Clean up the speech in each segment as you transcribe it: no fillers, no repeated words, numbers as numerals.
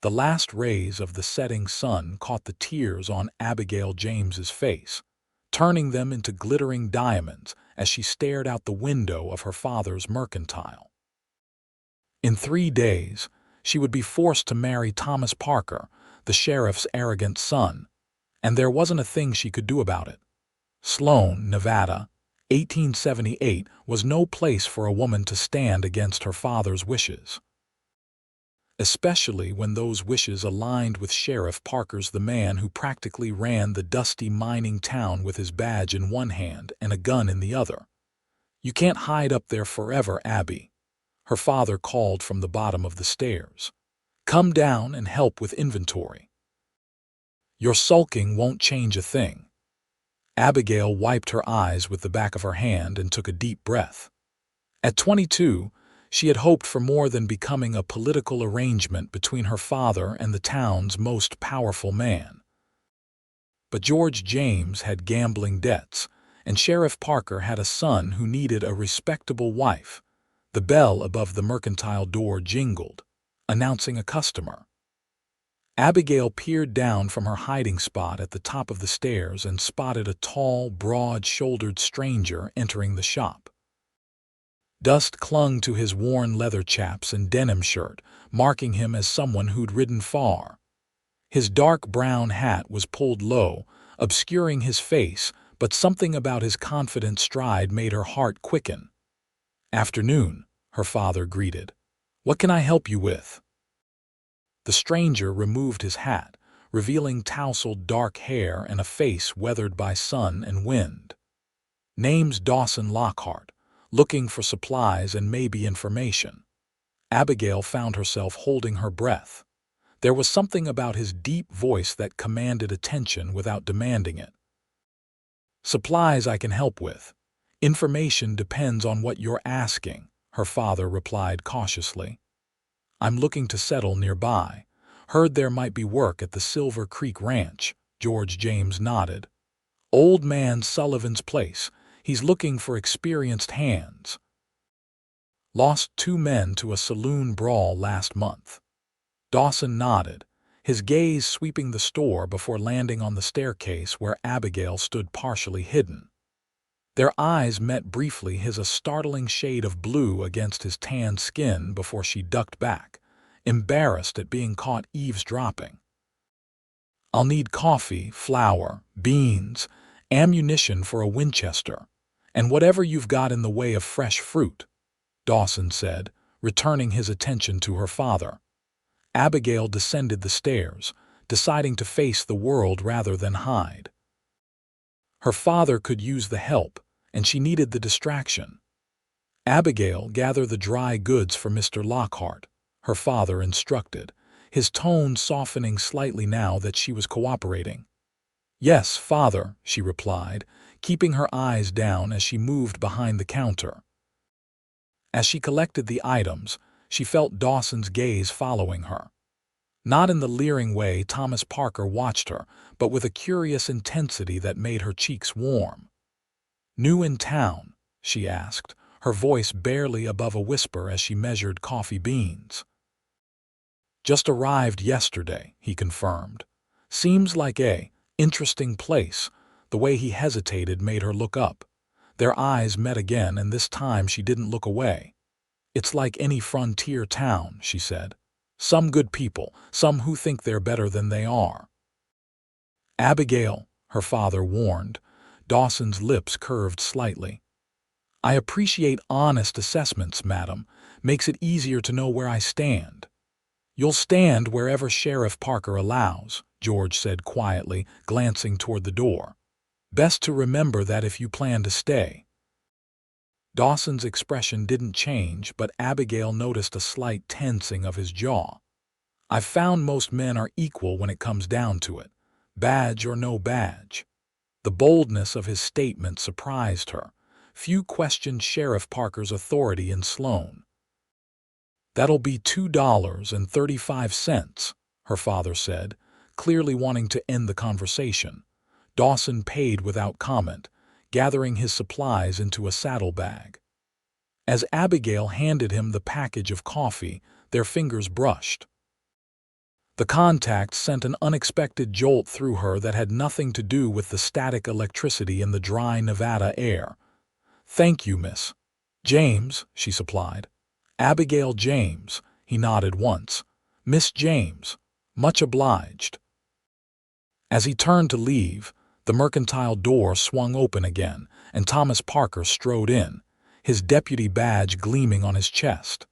The last rays of the setting sun caught the tears on Abigail James's face, turning them into glittering diamonds as she stared out the window of her father's mercantile. In 3 days, she would be forced to marry Thomas Parker, the sheriff's arrogant son, and there wasn't a thing she could do about it. Sloan, Nevada, 1878, was no place for a woman to stand against her father's wishes, especially when those wishes aligned with Sheriff Parker's, the man who practically ran the dusty mining town with his badge in one hand and a gun in the other. "You can't hide up there forever, Abby," her father called from the bottom of the stairs. "Come down and help with inventory. Your sulking won't change a thing." Abigail wiped her eyes with the back of her hand and took a deep breath. At 22, she had hoped for more than becoming a political arrangement between her father and the town's most powerful man. But George James had gambling debts, and Sheriff Parker had a son who needed a respectable wife. The bell above the mercantile door jingled, announcing a customer. Abigail peered down from her hiding spot at the top of the stairs and spotted a tall, broad-shouldered stranger entering the shop. Dust clung to his worn leather chaps and denim shirt, marking him as someone who'd ridden far. His dark brown hat was pulled low, obscuring his face, but something about his confident stride made her heart quicken. "Afternoon," her father greeted. "What can I help you with?" The stranger removed his hat, revealing tousled dark hair and a face weathered by sun and wind. "Name's Dawson Lockhart. Looking for supplies and maybe information." Abigail found herself holding her breath. There was something about his deep voice that commanded attention without demanding it. "Supplies I can help with. Information depends on what you're asking," her father replied cautiously. "I'm looking to settle nearby. Heard there might be work at the Silver Creek Ranch." George James nodded. "Old man Sullivan's place. He's looking for experienced hands. Lost 2 men to a saloon brawl last month." Dawson nodded, his gaze sweeping the store before landing on the staircase where Abigail stood partially hidden. Their eyes met briefly, his a startling shade of blue against his tanned skin before she ducked back, embarrassed at being caught eavesdropping. "I'll need coffee, flour, beans, ammunition for a Winchester, and whatever you've got in the way of fresh fruit," Dawson said, returning his attention to her father. Abigail descended the stairs, deciding to face the world rather than hide. Her father could use the help, and she needed the distraction. "Abigail, gather the dry goods for Mr. Lockhart," her father instructed, his tone softening slightly now that she was cooperating. "Yes, father," she replied, keeping her eyes down as she moved behind the counter. As she collected the items, she felt Dawson's gaze following her. Not in the leering way Thomas Parker watched her, but with a curious intensity that made her cheeks warm. "New in town?" she asked, her voice barely above a whisper as she measured coffee beans. "Just arrived yesterday," he confirmed. "Seems like a interesting place." The way he hesitated made her look up. Their eyes met again, and this time she didn't look away. "It's like any frontier town," she said. "Some good people, some who think they're better than they are." "Abigail," her father warned. Dawson's lips curved slightly. "I appreciate honest assessments, madam. Makes it easier to know where I stand." "You'll stand wherever Sheriff Parker allows," George said quietly, glancing toward the door. "Best to remember that if you plan to stay." Dawson's expression didn't change, but Abigail noticed a slight tensing of his jaw. "I've found most men are equal when it comes down to it, badge or no badge." The boldness of his statement surprised her. Few questioned Sheriff Parker's authority in Sloan. "That'll be $2.35, her father said, clearly wanting to end the conversation. Dawson paid without comment, gathering his supplies into a saddlebag. As Abigail handed him the package of coffee, their fingers brushed. The contact sent an unexpected jolt through her that had nothing to do with the static electricity in the dry Nevada air. "Thank you, Miss James," she supplied. "Abigail James," he nodded once. "Miss James. Much obliged." As he turned to leave, the mercantile door swung open again, and Thomas Parker strode in, his deputy badge gleaming on his chest.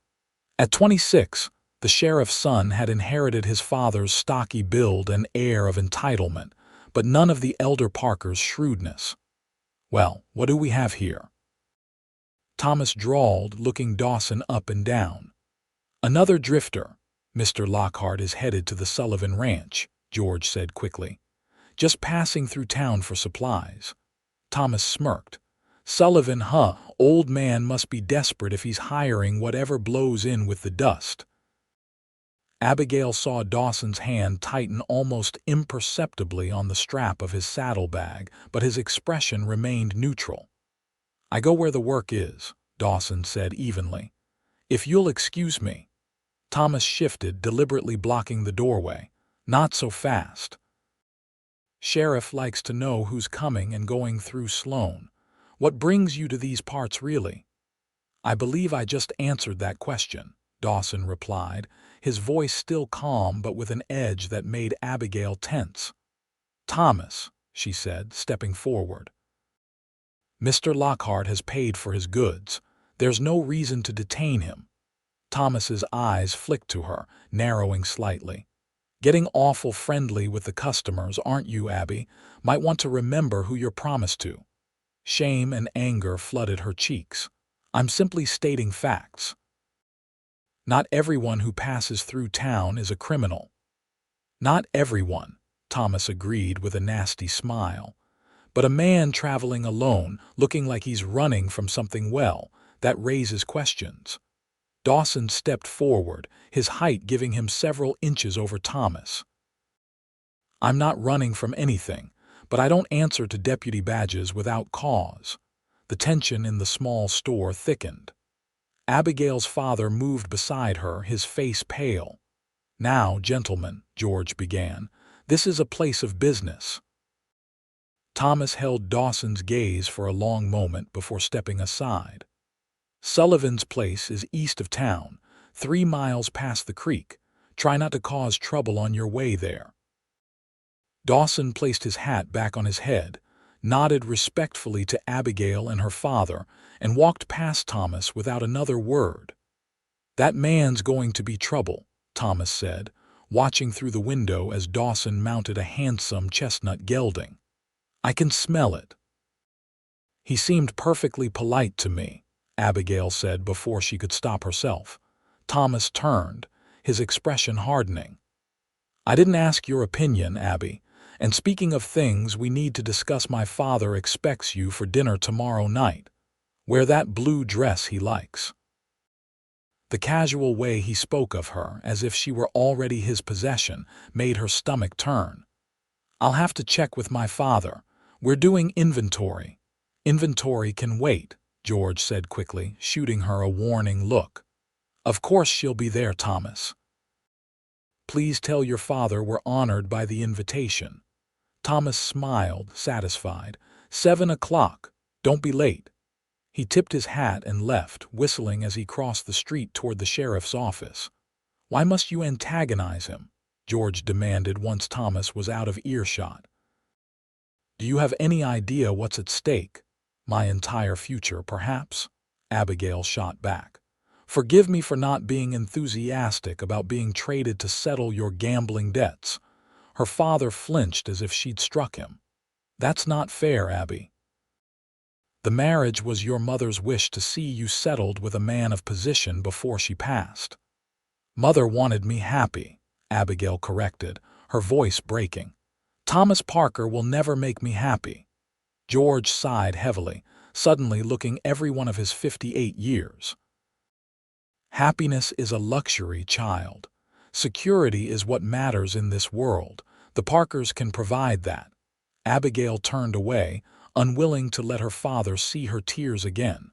At 26, the sheriff's son had inherited his father's stocky build and air of entitlement, but none of the elder Parker's shrewdness. "Well, what do we have here?" Thomas drawled, looking Dawson up and down. "Another drifter. Mr. Lockhart is headed to the Sullivan Ranch," George said quickly. "Just passing through town for supplies." Thomas smirked. "Sullivan, huh? Old man must be desperate if he's hiring whatever blows in with the dust." Abigail saw Dawson's hand tighten almost imperceptibly on the strap of his saddlebag, but his expression remained neutral. "I go where the work is," Dawson said evenly. "If you'll excuse me." Thomas shifted, deliberately blocking the doorway. "Not so fast. Sheriff likes to know who's coming and going through Sloan. What brings you to these parts, really?" "I believe I just answered that question," Dawson replied, his voice still calm but with an edge that made Abigail tense. "Thomas," she said, stepping forward. "Mr. Lockhart has paid for his goods. There's no reason to detain him." Thomas's eyes flicked to her, narrowing slightly. "Getting awful friendly with the customers, aren't you, Abby? Might want to remember who you're promised to." Shame and anger flooded her cheeks. "I'm simply stating facts. Not everyone who passes through town is a criminal." "Not everyone," Thomas agreed with a nasty smile. "But a man traveling alone, looking like he's running from something, well, that raises questions." Dawson stepped forward, his height giving him several inches over Thomas. "I'm not running from anything, but I don't answer to deputy badges without cause." The tension in the small store thickened. Abigail's father moved beside her, his face pale. "Now, gentlemen," George began, "this is a place of business." Thomas held Dawson's gaze for a long moment before stepping aside. "Sullivan's place is east of town, 3 miles past the creek. Try not to cause trouble on your way there." Dawson placed his hat back on his head, nodded respectfully to Abigail and her father, and walked past Thomas without another word. "That man's going to be trouble," Thomas said, watching through the window as Dawson mounted a handsome chestnut gelding. "I can smell it." "He seemed perfectly polite to me," Abigail said before she could stop herself. Thomas turned, his expression hardening. "I didn't ask your opinion, Abby. And speaking of things we need to discuss, my father expects you for dinner tomorrow night. Wear that blue dress he likes." The casual way he spoke of her, as if she were already his possession, made her stomach turn. "I'll have to check with my father. We're doing inventory." "Inventory can wait," George said quickly, shooting her a warning look. "Of course she'll be there, Thomas. Please tell your father we're honored by the invitation." Thomas smiled, satisfied. 7 o'clock. Don't be late." He tipped his hat and left, whistling as he crossed the street toward the sheriff's office. "Why must you antagonize him?" George demanded once Thomas was out of earshot. "Do you have any idea what's at stake? My entire future, perhaps?" Abigail shot back. "Forgive me for not being enthusiastic about being traded to settle your gambling debts." Her father flinched as if she'd struck him. "That's not fair, Abby. The marriage was your mother's wish to see you settled with a man of position before she passed." "Mother wanted me happy," Abigail corrected, her voice breaking. "Thomas Parker will never make me happy." George sighed heavily, suddenly looking every one of his 58 years. "Happiness is a luxury, child. Security is what matters in this world. The Parkers can provide that." Abigail turned away, unwilling to let her father see her tears again.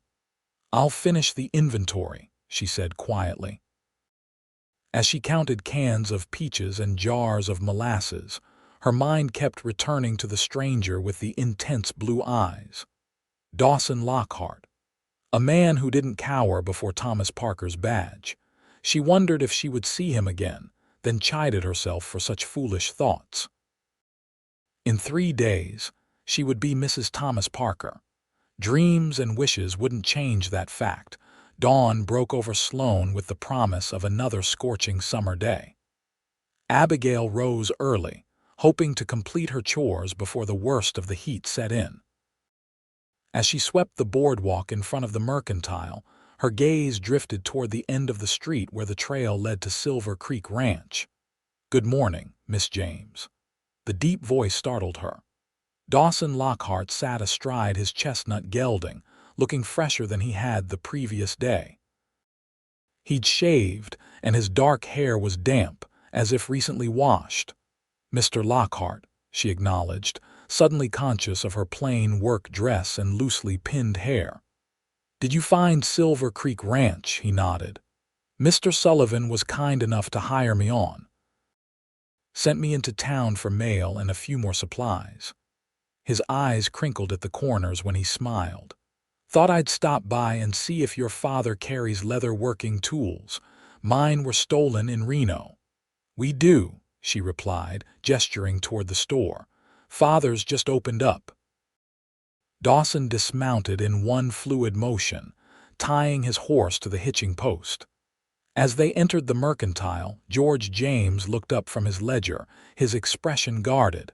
"I'll finish the inventory," she said quietly. As she counted cans of peaches and jars of molasses, her mind kept returning to the stranger with the intense blue eyes. Dawson Lockhart, a man who didn't cower before Thomas Parker's badge. She wondered if she would see him again, then chided herself for such foolish thoughts. In 3 days, she would be Mrs. Thomas Parker. Dreams and wishes wouldn't change that fact. Dawn broke over Sloane with the promise of another scorching summer day. Abigail rose early, hoping to complete her chores before the worst of the heat set in. As she swept the boardwalk in front of the Mercantile, her gaze drifted toward the end of the street where the trail led to Silver Creek Ranch. "Good morning, Miss James." The deep voice startled her. Dawson Lockhart sat astride his chestnut gelding, looking fresher than he had the previous day. He'd shaved, and his dark hair was damp, as if recently washed. "Mr. Lockhart," she acknowledged, suddenly conscious of her plain work dress and loosely pinned hair. "Did you find Silver Creek Ranch?" He nodded. "Mr. Sullivan was kind enough to hire me on. Sent me into town for mail and a few more supplies." His eyes crinkled at the corners when he smiled. "Thought I'd stop by and see if your father carries leather working tools. Mine were stolen in Reno." "We do," she replied, gesturing toward the store. "Father's just opened up." Dawson dismounted in one fluid motion, tying his horse to the hitching post. As they entered the Mercantile, George James looked up from his ledger, his expression guarded.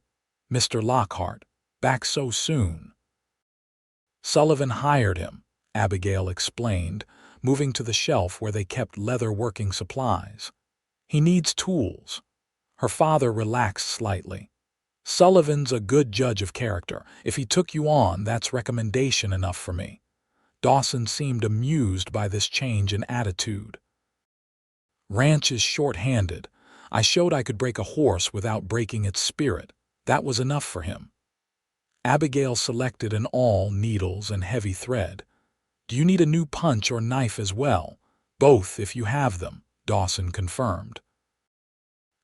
"Mr. Lockhart, back so soon?" "Sullivan hired him," Abigail explained, moving to the shelf where they kept leather working supplies. "He needs tools." Her father relaxed slightly. "Sullivan's a good judge of character. If he took you on, that's recommendation enough for me." Dawson seemed amused by this change in attitude. "Ranch is short-handed. I showed I could break a horse without breaking its spirit. That was enough for him." Abigail selected an awl, needles, and heavy thread. "Do you need a new punch or knife as well?" "Both, if you have them," Dawson confirmed.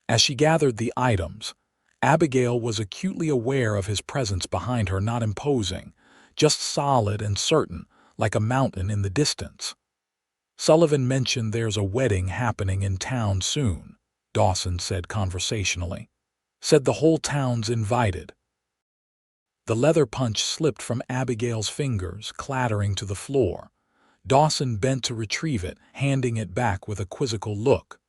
As she gathered the items, Abigail was acutely aware of his presence behind her, not imposing, just solid and certain, like a mountain in the distance. "Sullivan mentioned there's a wedding happening in town soon," Dawson said conversationally. "Said the whole town's invited." The leather punch slipped from Abigail's fingers, clattering to the floor. Dawson bent to retrieve it, handing it back with a quizzical look.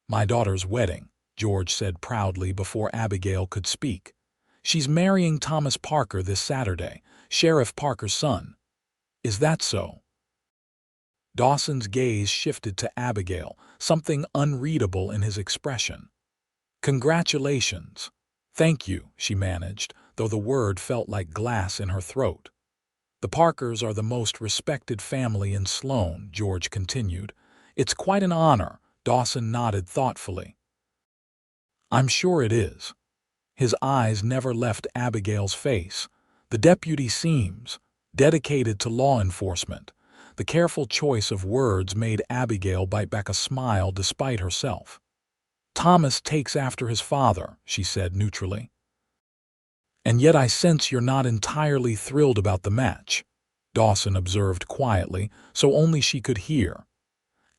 "My daughter's wedding," George said proudly before Abigail could speak. "She's marrying Thomas Parker this Saturday, Sheriff Parker's son." "Is that so?" Dawson's gaze shifted to Abigail, something unreadable in his expression. "Congratulations." "Thank you," she managed, though the word felt like glass in her throat. "The Parkers are the most respected family in Sloane," George continued. "It's quite an honor," Dawson nodded thoughtfully. "I'm sure it is." His eyes never left Abigail's face. "The deputy seems dedicated to law enforcement." The careful choice of words made Abigail bite back a smile despite herself. "Thomas takes after his father," she said neutrally. "And yet I sense you're not entirely thrilled about the match," Dawson observed quietly, so only she could hear.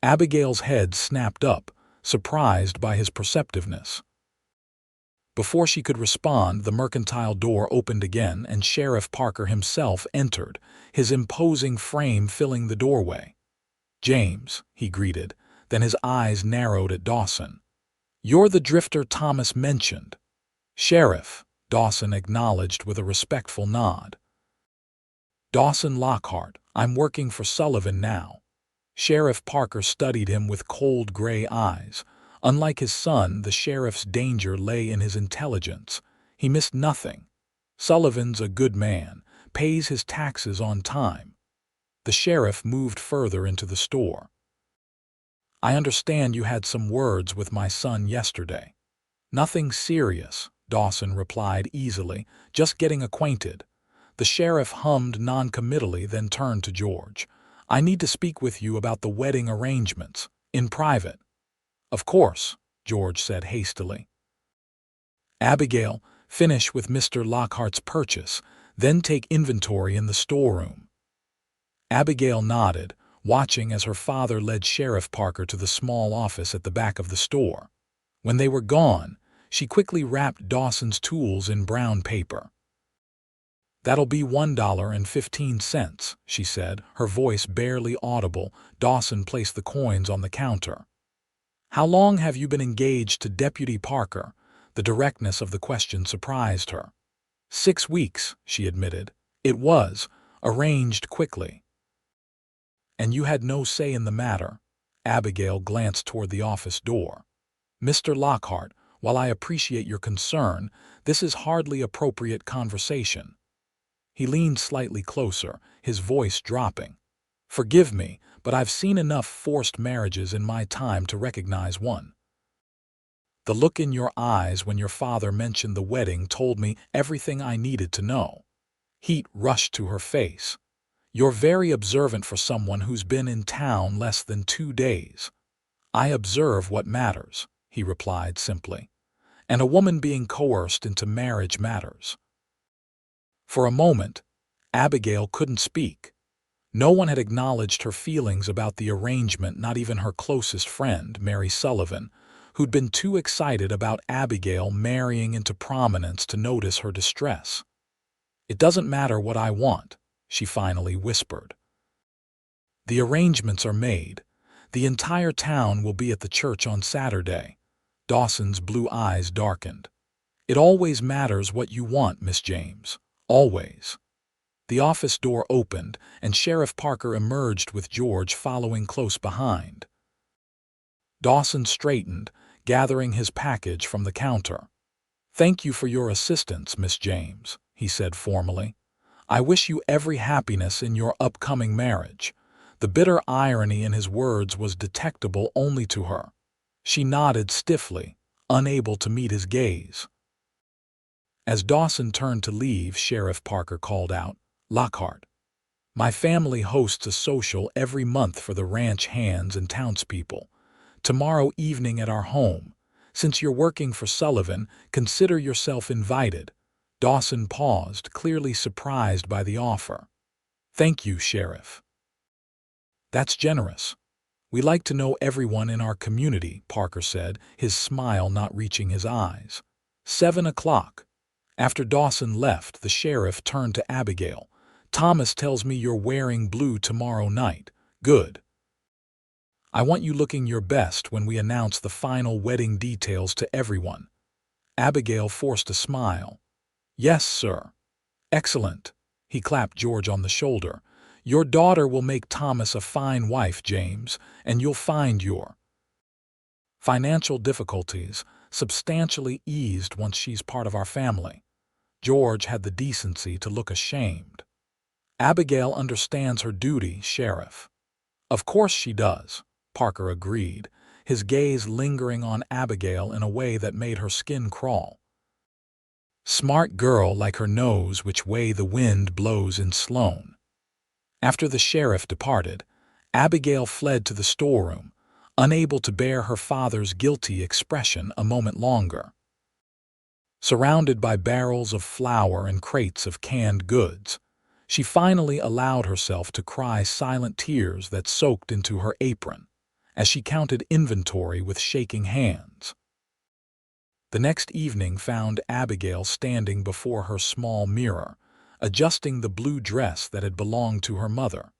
Abigail's head snapped up, surprised by his perceptiveness. Before she could respond, the Mercantile door opened again and Sheriff Parker himself entered, his imposing frame filling the doorway. "James," he greeted, then his eyes narrowed at Dawson. "You're the drifter Thomas mentioned." "Sheriff," Dawson acknowledged with a respectful nod. "Dawson Lockhart, I'm working for Sullivan now." Sheriff Parker studied him with cold gray eyes. Unlike his son, the sheriff's danger lay in his intelligence. He missed nothing. "Sullivan's a good man, pays his taxes on time." The sheriff moved further into the store. "I understand you had some words with my son yesterday." "Nothing serious," Dawson replied easily, "just getting acquainted." The sheriff hummed noncommittally, then turned to George. "I need to speak with you about the wedding arrangements, in private." "Of course," George said hastily. "Abigail, finish with Mr. Lockhart's purchase, then take inventory in the storeroom." Abigail nodded, watching as her father led Sheriff Parker to the small office at the back of the store. When they were gone, she quickly wrapped Dawson's tools in brown paper. "That'll be $1.15, she said, her voice barely audible. Dawson placed the coins on the counter. "How long have you been engaged to Deputy Parker?" The directness of the question surprised her. 6 weeks, she admitted. "It was arranged quickly." "And you had no say in the matter?" Abigail glanced toward the office door. "Mr. Lockhart, while I appreciate your concern, this is hardly appropriate conversation." He leaned slightly closer, his voice dropping. "Forgive me, but I've seen enough forced marriages in my time to recognize one. The look in your eyes when your father mentioned the wedding told me everything I needed to know." Heat rushed to her face. "You're very observant for someone who's been in town less than 2 days." "I observe what matters," he replied simply. "And a woman being coerced into marriage matters." For a moment, Abigail couldn't speak. No one had acknowledged her feelings about the arrangement, not even her closest friend, Mary Sullivan, who'd been too excited about Abigail marrying into prominence to notice her distress. "It doesn't matter what I want," she finally whispered. "The arrangements are made. The entire town will be at the church on Saturday." Dawson's blue eyes darkened. "It always matters what you want, Miss James. Always." The office door opened, and Sheriff Parker emerged with George following close behind. Dawson straightened, gathering his package from the counter. "Thank you for your assistance, Miss James," he said formally. "I wish you every happiness in your upcoming marriage." The bitter irony in his words was detectable only to her. She nodded stiffly, unable to meet his gaze. As Dawson turned to leave, Sheriff Parker called out, "Lockhart, my family hosts a social every month for the ranch hands and townspeople. Tomorrow evening at our home. Since you're working for Sullivan, consider yourself invited." Dawson paused, clearly surprised by the offer. "Thank you, Sheriff. That's generous. We like to know everyone in our community," Parker said, his smile not reaching his eyes. 7 o'clock. After Dawson left, the sheriff turned to Abigail. "Thomas tells me you're wearing blue tomorrow night. Good. I want you looking your best when we announce the final wedding details to everyone." Abigail forced a smile. "Yes, sir." "Excellent." He clapped George on the shoulder. "Your daughter will make Thomas a fine wife, James, and you'll find your financial difficulties substantially eased once she's part of our family." George had the decency to look ashamed. "Abigail understands her duty, Sheriff." "Of course she does," Parker agreed, his gaze lingering on Abigail in a way that made her skin crawl. "Smart girl like her knows which way the wind blows in Sloan." After the sheriff departed, Abigail fled to the storeroom, unable to bear her father's guilty expression a moment longer. Surrounded by barrels of flour and crates of canned goods, she finally allowed herself to cry silent tears that soaked into her apron as she counted inventory with shaking hands. The next evening found Abigail standing before her small mirror, adjusting the blue dress that had belonged to her mother.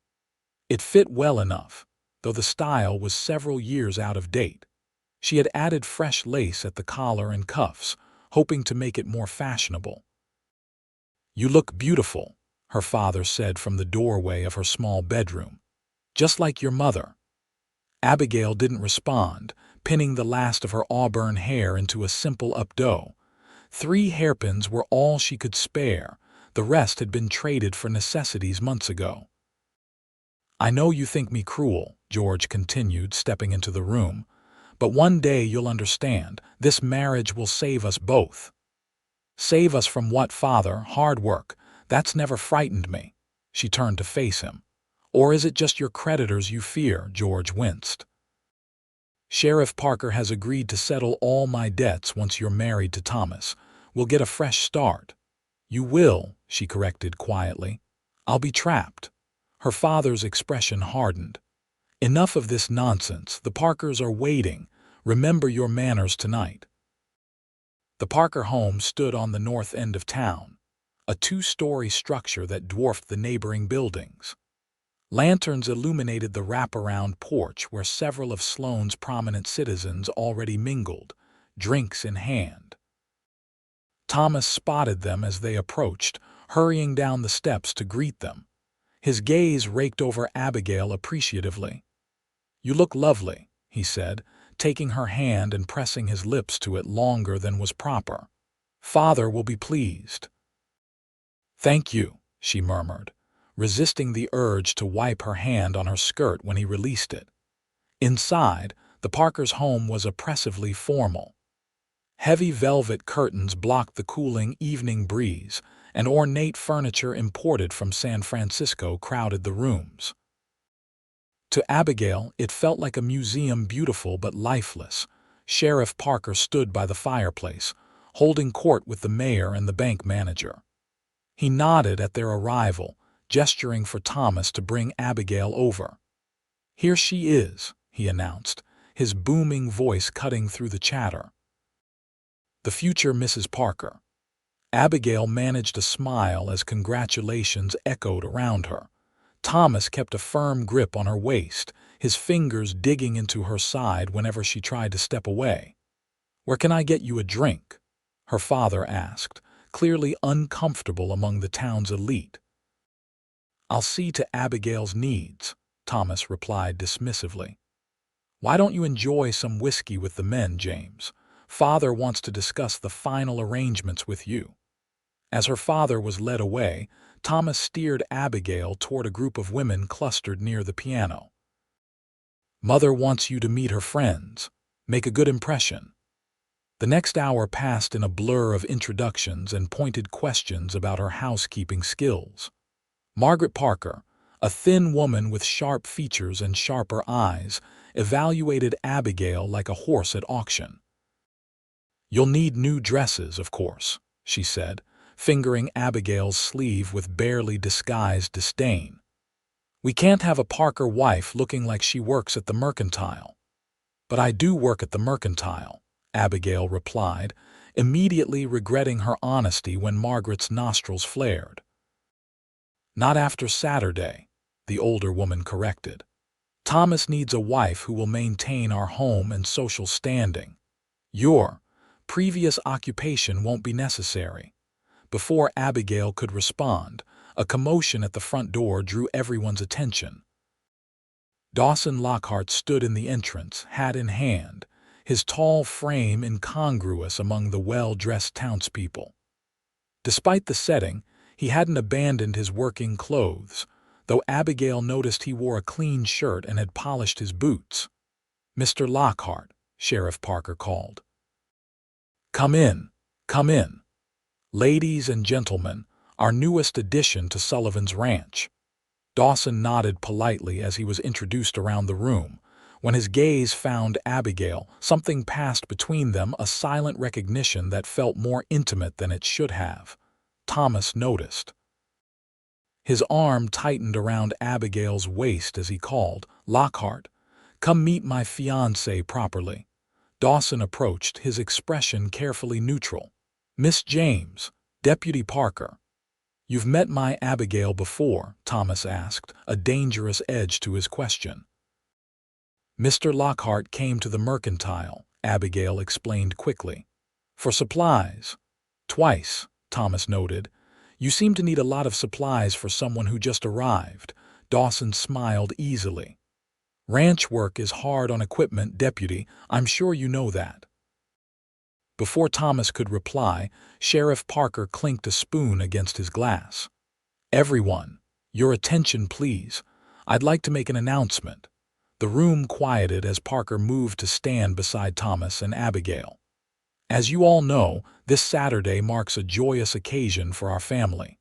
It fit well enough, though the style was several years out of date. She had added fresh lace at the collar and cuffs, hoping to make it more fashionable. "You look beautiful," her father said from the doorway of her small bedroom. "Just like your mother." Abigail didn't respond, pinning the last of her auburn hair into a simple updo. 3 hairpins were all she could spare. The rest had been traded for necessities months ago. "I know you think me cruel," George continued, stepping into the room, "but one day you'll understand. This marriage will save us both." "Save us from what, father? Hard work. That's never frightened me." She turned to face him. "Or is it just your creditors you fear?" George winced. Sheriff Parker has agreed to settle all my debts once you're married to Thomas. We'll get a fresh start. You will, she corrected quietly. I'll be trapped. Her father's expression hardened. Enough of this nonsense. The Parkers are waiting. Remember your manners tonight. The Parker home stood on the north end of town, a two-story structure that dwarfed the neighboring buildings. Lanterns illuminated the wraparound porch where several of Sloane's prominent citizens already mingled, drinks in hand. Thomas spotted them as they approached, hurrying down the steps to greet them. His gaze raked over Abigail appreciatively. "You look lovely," he said, taking her hand and pressing his lips to it longer than was proper. "Father will be pleased." "Thank you," she murmured, resisting the urge to wipe her hand on her skirt when he released it. Inside, the Parkers' home was oppressively formal. Heavy velvet curtains blocked the cooling evening breeze, and ornate furniture imported from San Francisco crowded the rooms. To Abigail, it felt like a museum, beautiful but lifeless. Sheriff Parker stood by the fireplace, holding court with the mayor and the bank manager. He nodded at their arrival, gesturing for Thomas to bring Abigail over. "Here she is," he announced, his booming voice cutting through the chatter. The future Mrs. Parker. Abigail managed a smile as congratulations echoed around her. Thomas kept a firm grip on her waist, his fingers digging into her side whenever she tried to step away. "Where can I get you a drink?" her father asked, clearly uncomfortable among the town's elite. "I'll see to Abigail's needs," Thomas replied dismissively. "Why don't you enjoy some whiskey with the men, James? Father wants to discuss the final arrangements with you." As her father was led away, Thomas steered Abigail toward a group of women clustered near the piano. "Mother wants you to meet her friends. Make a good impression." The next hour passed in a blur of introductions and pointed questions about her housekeeping skills. Margaret Parker, a thin woman with sharp features and sharper eyes, evaluated Abigail like a horse at auction. "You'll need new dresses, of course," she said, fingering Abigail's sleeve with barely disguised disdain. "We can't have a Parker wife looking like she works at the Mercantile." "But I do work at the Mercantile," Abigail replied, immediately regretting her honesty when Margaret's nostrils flared. "Not after Saturday," the older woman corrected. "Thomas needs a wife who will maintain our home and social standing. Your previous occupation won't be necessary." Before Abigail could respond, a commotion at the front door drew everyone's attention. Dawson Lockhart stood in the entrance, hat in hand, his tall frame incongruous among the well-dressed townspeople. Despite the setting, he hadn't abandoned his working clothes, though Abigail noticed he wore a clean shirt and had polished his boots. "Mr. Lockhart," Sheriff Parker called. "Come in, come in. Ladies and gentlemen, our newest addition to Sullivan's Ranch." Dawson nodded politely as he was introduced around the room. When his gaze found Abigail, something passed between them, a silent recognition that felt more intimate than it should have. Thomas noticed. His arm tightened around Abigail's waist as he called, "Lockhart, come meet my fiancée properly." Dawson approached, his expression carefully neutral. "Miss James, Deputy Parker." "You've met my Abigail before?" Thomas asked, a dangerous edge to his question. "Mr. Lockhart came to the Mercantile," Abigail explained quickly. "For supplies." "Twice," Thomas noted. "You seem to need a lot of supplies for someone who just arrived." Dawson smiled easily. "Ranch work is hard on equipment, Deputy. I'm sure you know that." Before Thomas could reply, Sheriff Parker clinked a spoon against his glass. "Everyone, your attention please. I'd like to make an announcement." The room quieted as Parker moved to stand beside Thomas and Abigail. "As you all know, this Saturday marks a joyous occasion for our family.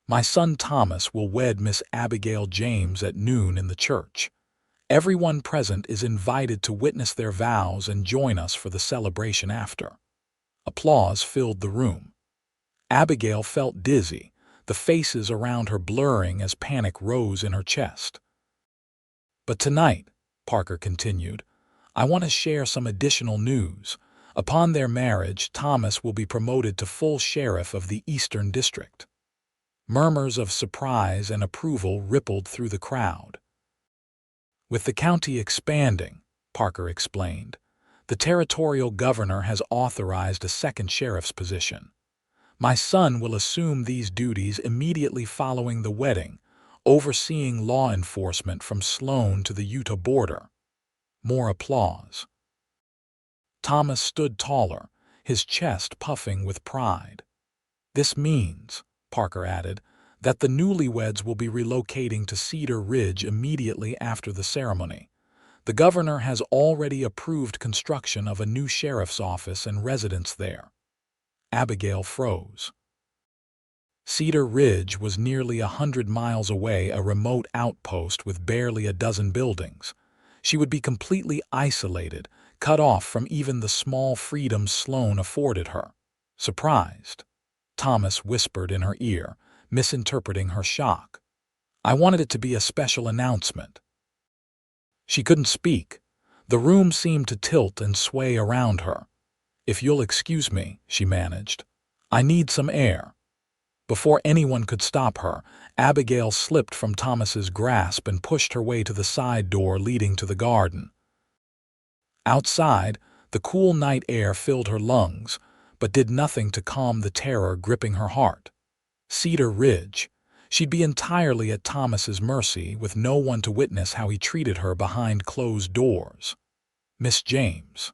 My son Thomas will wed Miss Abigail James at noon in the church." Everyone present is invited to witness their vows and join us for the celebration after." Applause filled the room. Abigail felt dizzy, the faces around her blurring as panic rose in her chest. "But tonight," Parker continued, "I want to share some additional news. Upon their marriage, Thomas will be promoted to full sheriff of the Eastern District." Murmurs of surprise and approval rippled through the crowd. "With the county expanding," Parker explained, "the territorial governor has authorized a second sheriff's position. My son will assume these duties immediately following the wedding, overseeing law enforcement from Sloan to the Utah border." More applause. Thomas stood taller, his chest puffing with pride. "This means," Parker added, "that the newlyweds will be relocating to Cedar Ridge immediately after the ceremony. The governor has already approved construction of a new sheriff's office and residence there." Abigail froze. Cedar Ridge was nearly 100 miles away, a remote outpost with barely a dozen buildings. She would be completely isolated, cut off from even the small freedoms Sloan afforded her. "Surprised?" Thomas whispered in her ear, misinterpreting her shock. "I wanted it to be a special announcement." She couldn't speak. The room seemed to tilt and sway around her. "If you'll excuse me," she managed. "I need some air." Before anyone could stop her, Abigail slipped from Thomas's grasp and pushed her way to the side door leading to the garden. Outside, the cool night air filled her lungs, but did nothing to calm the terror gripping her heart. Cedar Ridge. She'd be entirely at Thomas's mercy, with no one to witness how he treated her behind closed doors. "Miss James."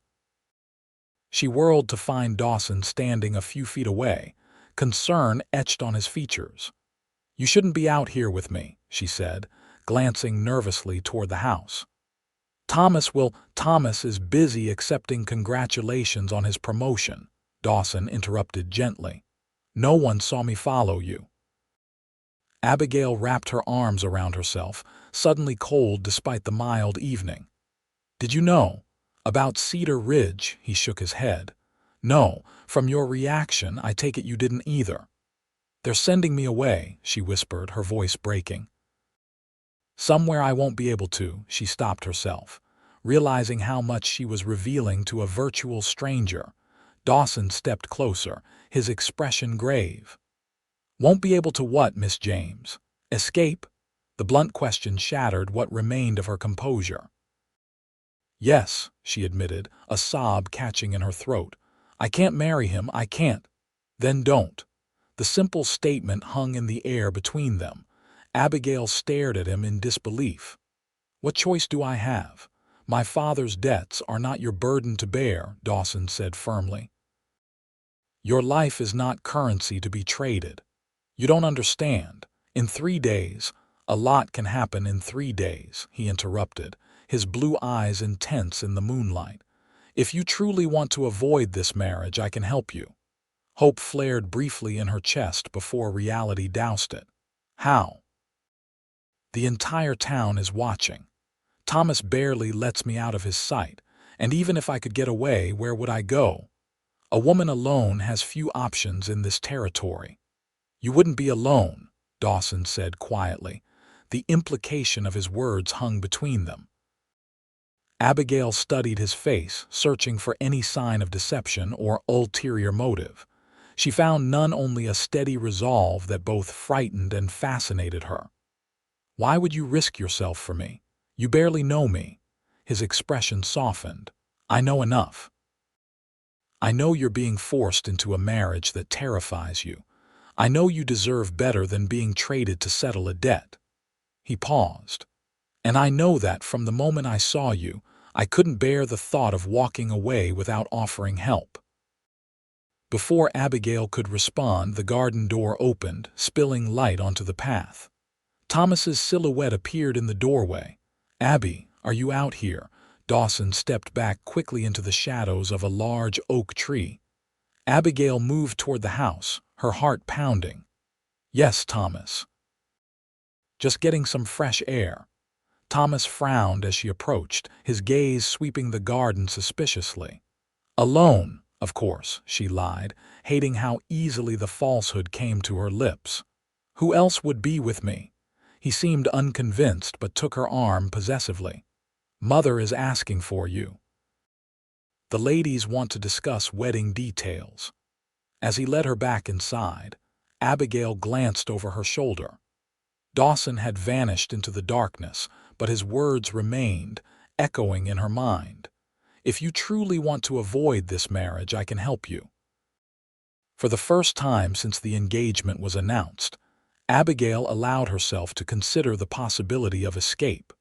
She whirled to find Dawson standing a few feet away, concern etched on his features. "You shouldn't be out here with me," she said, glancing nervously toward the house. Thomas is busy accepting congratulations on his promotion," Dawson interrupted gently. "No one saw me follow you." Abigail wrapped her arms around herself, suddenly cold despite the mild evening. "Did you know about Cedar Ridge?" He shook his head. "No, from your reaction, I take it you didn't either." "They're sending me away," she whispered, her voice breaking. "Somewhere I won't be able to." She stopped herself, realizing how much she was revealing to a virtual stranger. Dawson stepped closer, his expression grave. "Won't be able to what, Miss James? Escape?" The blunt question shattered what remained of her composure. "Yes," she admitted, a sob catching in her throat. "I can't marry him, I can't." "Then don't." The simple statement hung in the air between them. Abigail stared at him in disbelief. "What choice do I have? My father's debts are not your burden to bear," Dawson said firmly. "Your life is not currency to be traded. You don't understand. In 3 days, a lot can happen in 3 days," he interrupted, his blue eyes intense in the moonlight. "If you truly want to avoid this marriage, I can help you." Hope flared briefly in her chest before reality doused it. "How?" "The entire town is watching. Thomas barely lets me out of his sight, and even if I could get away, where would I go? A woman alone has few options in this territory." "You wouldn't be alone," Dawson said quietly. The implication of his words hung between them. Abigail studied his face, searching for any sign of deception or ulterior motive. She found none, only a steady resolve that both frightened and fascinated her. "Why would you risk yourself for me? You barely know me." His expression softened. "I know enough. I know you're being forced into a marriage that terrifies you. I know you deserve better than being traded to settle a debt." He paused. "And I know that from the moment I saw you, I couldn't bear the thought of walking away without offering help." Before Abigail could respond, the garden door opened, spilling light onto the path. Thomas's silhouette appeared in the doorway. "Abby, are you out here?" Dawson stepped back quickly into the shadows of a large oak tree. Abigail moved toward the house, her heart pounding. "Yes, Thomas. Just getting some fresh air." Thomas frowned as she approached, his gaze sweeping the garden suspiciously. "Alone, of course," she lied, hating how easily the falsehood came to her lips. "Who else would be with me?" He seemed unconvinced but took her arm possessively. "Mother is asking for you. The ladies want to discuss wedding details." As he led her back inside, Abigail glanced over her shoulder. Dawson had vanished into the darkness, but his words remained, echoing in her mind. "If you truly want to avoid this marriage, I can help you." For the first time since the engagement was announced, Abigail allowed herself to consider the possibility of escape.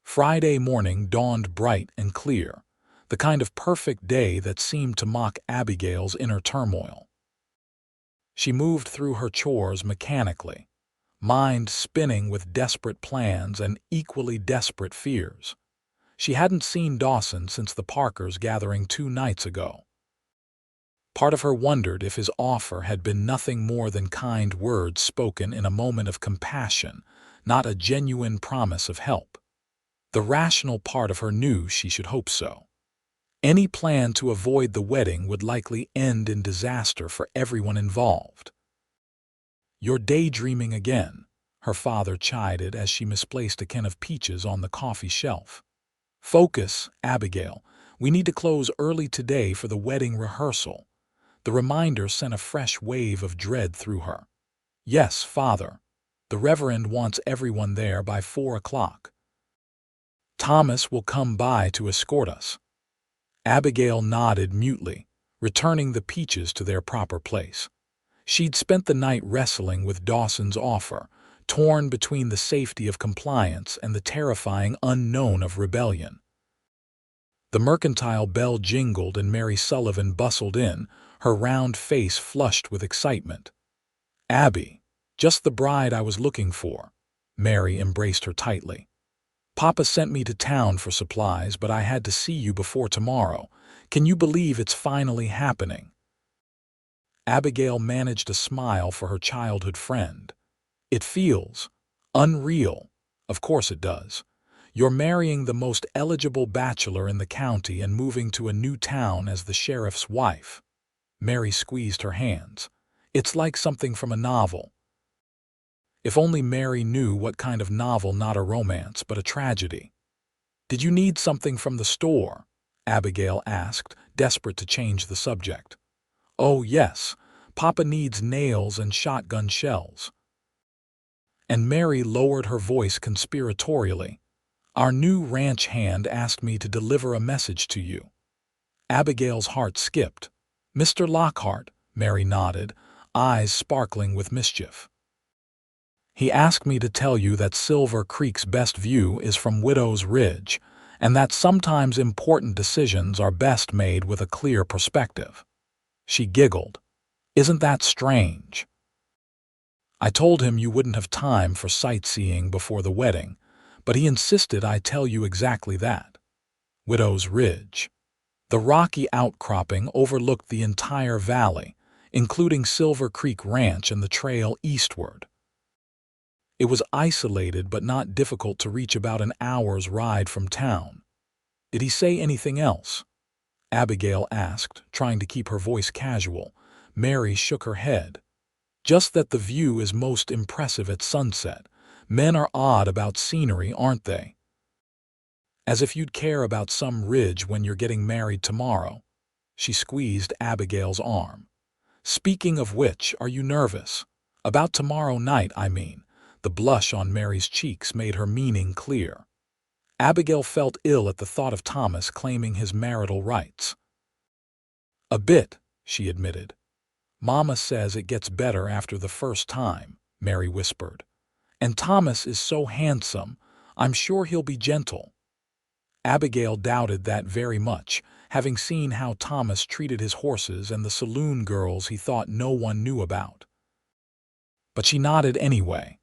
Friday morning dawned bright and clear, the kind of perfect day that seemed to mock Abigail's inner turmoil. She moved through her chores mechanically, mind spinning with desperate plans and equally desperate fears. She hadn't seen Dawson since the Parkers' gathering 2 nights ago. Part of her wondered if his offer had been nothing more than kind words spoken in a moment of compassion, not a genuine promise of help. The rational part of her knew she should hope so. Any plan to avoid the wedding would likely end in disaster for everyone involved. "You're daydreaming again," her father chided as she misplaced a can of peaches on the coffee shelf. "Focus, Abigail. We need to close early today for the wedding rehearsal." The reminder sent a fresh wave of dread through her. "Yes, Father. The Reverend wants everyone there by 4 o'clock. Thomas will come by to escort us." Abigail nodded mutely, returning the peaches to their proper place. She'd spent the night wrestling with Dawson's offer, torn between the safety of compliance and the terrifying unknown of rebellion. The mercantile bell jingled and Mary Sullivan bustled in, her round face flushed with excitement. "Abby, just the bride I was looking for." Mary embraced her tightly. "Papa sent me to town for supplies, but I had to see you before tomorrow. Can you believe it's finally happening?" Abigail managed a smile for her childhood friend. "It feels unreal." "Of course it does. You're marrying the most eligible bachelor in the county and moving to a new town as the sheriff's wife." Mary squeezed her hands. "It's like something from a novel." If only Mary knew what kind of novel, not a romance, but a tragedy. "Did you need something from the store?" Abigail asked, desperate to change the subject. "Oh, yes. Papa needs nails and shotgun shells." And Mary lowered her voice conspiratorially. "Our new ranch hand asked me to deliver a message to you." Abigail's heart skipped. "Mr. Lockhart," Mary nodded, eyes sparkling with mischief. "He asked me to tell you that Silver Creek's best view is from Widow's Ridge, and that sometimes important decisions are best made with a clear perspective." She giggled. "Isn't that strange?" "I told him you wouldn't have time for sightseeing before the wedding, but he insisted I tell you exactly that." Widow's Ridge. The rocky outcropping overlooked the entire valley, including Silver Creek Ranch and the trail eastward. It was isolated but not difficult to reach, about an hour's ride from town. "Did he say anything else?" Abigail asked, trying to keep her voice casual. Mary shook her head. "Just that the view is most impressive at sunset. Men are odd about scenery, aren't they? As if you'd care about some ridge when you're getting married tomorrow." She squeezed Abigail's arm. "Speaking of which, are you nervous? About tomorrow night, I mean." The blush on Mary's cheeks made her meaning clear. Abigail felt ill at the thought of Thomas claiming his marital rights. "A bit," she admitted. "Mama says it gets better after the first time," Mary whispered. "And Thomas is so handsome, I'm sure he'll be gentle." Abigail doubted that very much, having seen how Thomas treated his horses and the saloon girls he thought no one knew about. But she nodded anyway,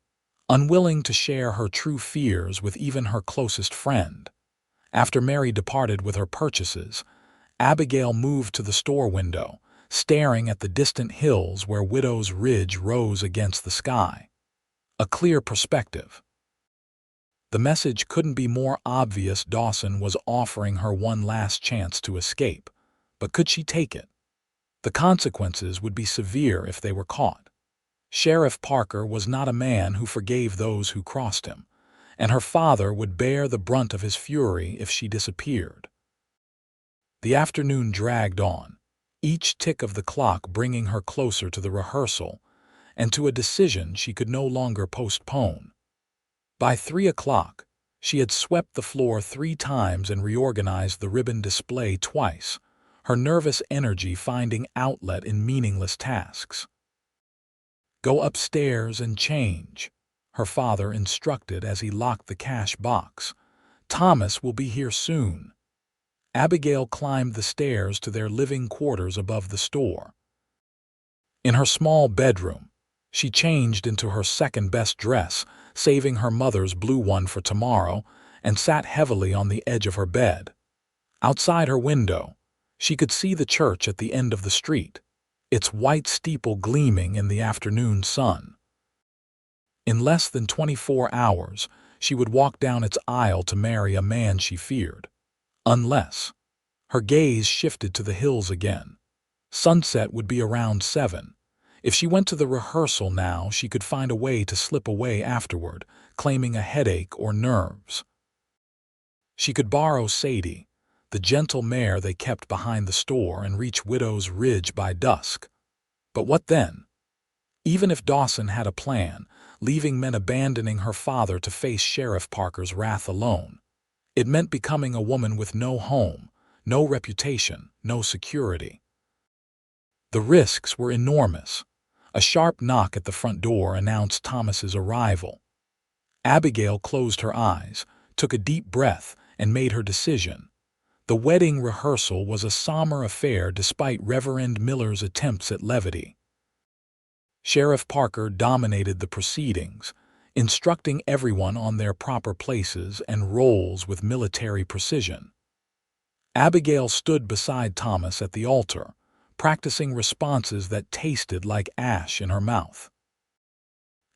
unwilling to share her true fears with even her closest friend. After Mary departed with her purchases, Abigail moved to the store window, staring at the distant hills where Widow's Ridge rose against the sky. A clear perspective. The message couldn't be more obvious. Dawson was offering her one last chance to escape. But could she take it? The consequences would be severe if they were caught. Sheriff Parker was not a man who forgave those who crossed him, and her father would bear the brunt of his fury if she disappeared. The afternoon dragged on, each tick of the clock bringing her closer to the rehearsal and to a decision she could no longer postpone. By 3 o'clock, she had swept the floor 3 times and reorganized the ribbon display twice, her nervous energy finding outlet in meaningless tasks. "Go upstairs and change," her father instructed as he locked the cash box. "Thomas will be here soon." Abigail climbed the stairs to their living quarters above the store. In her small bedroom, she changed into her second-best dress, saving her mother's blue one for tomorrow, and sat heavily on the edge of her bed. Outside her window, she could see the church at the end of the street, its white steeple gleaming in the afternoon sun. In less than 24 hours, she would walk down its aisle to marry a man she feared. Unless. Her gaze shifted to the hills again. Sunset would be around 7. If she went to the rehearsal now, she could find a way to slip away afterward, claiming a headache or nerves. She could borrow Sadie, the gentle mare they kept behind the store, and reach Widow's Ridge by dusk. But what then? Even if Dawson had a plan, leaving men abandoning her father to face Sheriff Parker's wrath alone, it meant becoming a woman with no home, no reputation, no security. The risks were enormous. A sharp knock at the front door announced Thomas's arrival. Abigail closed her eyes, took a deep breath, and made her decision. The wedding rehearsal was a somber affair despite Reverend Miller's attempts at levity. Sheriff Parker dominated the proceedings, instructing everyone on their proper places and roles with military precision. Abigail stood beside Thomas at the altar, practicing responses that tasted like ash in her mouth.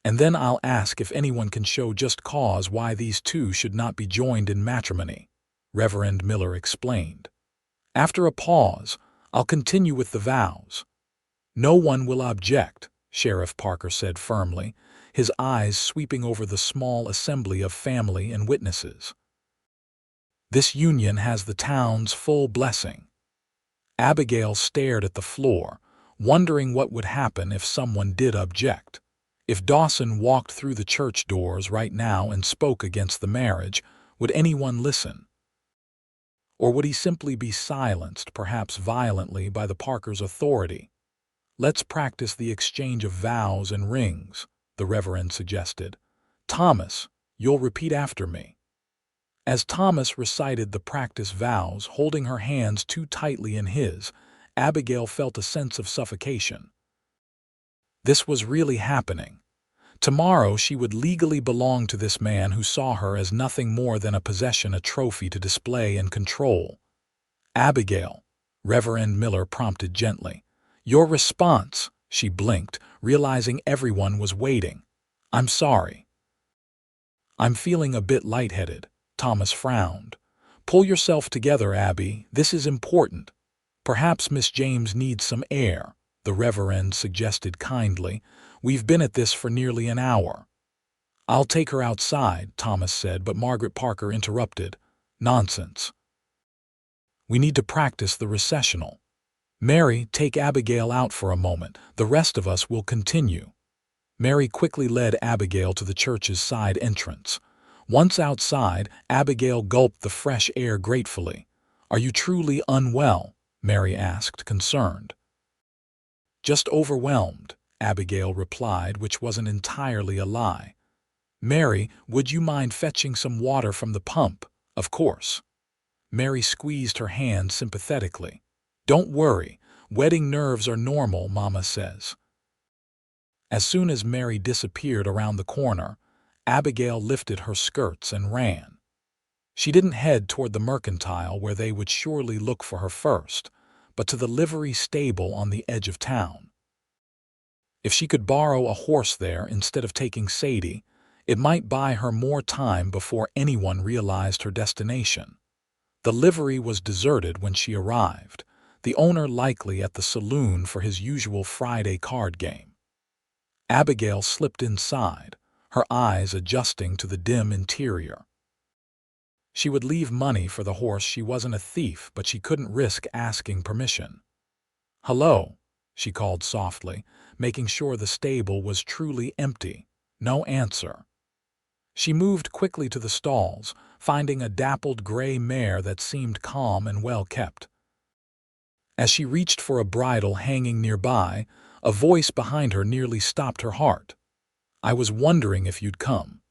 "And then I'll ask if anyone can show just cause why these two should not be joined in matrimony," Reverend Miller explained. "After a pause, I'll continue with the vows." "No one will object," Sheriff Parker said firmly, his eyes sweeping over the small assembly of family and witnesses. "This union has the town's full blessing." Abigail stared at the floor, wondering what would happen if someone did object. If Dawson walked through the church doors right now and spoke against the marriage, would anyone listen? Or would he simply be silenced, perhaps violently, by the Parkers' authority? "Let's practice the exchange of vows and rings," the Reverend suggested. "Thomas, you'll repeat after me." As Thomas recited the practice vows, holding her hands too tightly in his, Abigail felt a sense of suffocation. This was really happening. Tomorrow she would legally belong to this man who saw her as nothing more than a possession, a trophy to display and control. "Abigail," Reverend Miller prompted gently. "Your response," she blinked, realizing everyone was waiting. "I'm sorry." "I'm feeling a bit lightheaded," Thomas frowned. "Pull yourself together, Abby. This is important." "Perhaps Miss James needs some air," the Reverend suggested kindly. "We've been at this for nearly an hour." "I'll take her outside," Thomas said, but Margaret Parker interrupted. "Nonsense. We need to practice the recessional. Mary, take Abigail out for a moment. The rest of us will continue." Mary quickly led Abigail to the church's side entrance. Once outside, Abigail gulped the fresh air gratefully. "Are you truly unwell?" Mary asked, concerned. "Just overwhelmed," Abigail replied, which wasn't entirely a lie. "Mary, would you mind fetching some water from the pump?" "Of course." Mary squeezed her hand sympathetically. "Don't worry, wedding nerves are normal, Mama says." As soon as Mary disappeared around the corner, Abigail lifted her skirts and ran. She didn't head toward the mercantile where they would surely look for her first, but to the livery stable on the edge of town. If she could borrow a horse there instead of taking Sadie, It might buy her more time before anyone realized her destination. The livery was deserted when she arrived, the owner likely at the saloon for his usual Friday card game. Abigail slipped inside, her eyes adjusting to the dim interior. She would leave money for the horse. She wasn't a thief, but she couldn't risk asking permission. "Hello," she called softly, making sure the stable was truly empty. No answer. She moved quickly to the stalls, finding a dappled gray mare that seemed calm and well kept. As she reached for a bridle hanging nearby, a voice behind her nearly stopped her heart. "I was wondering if you'd come."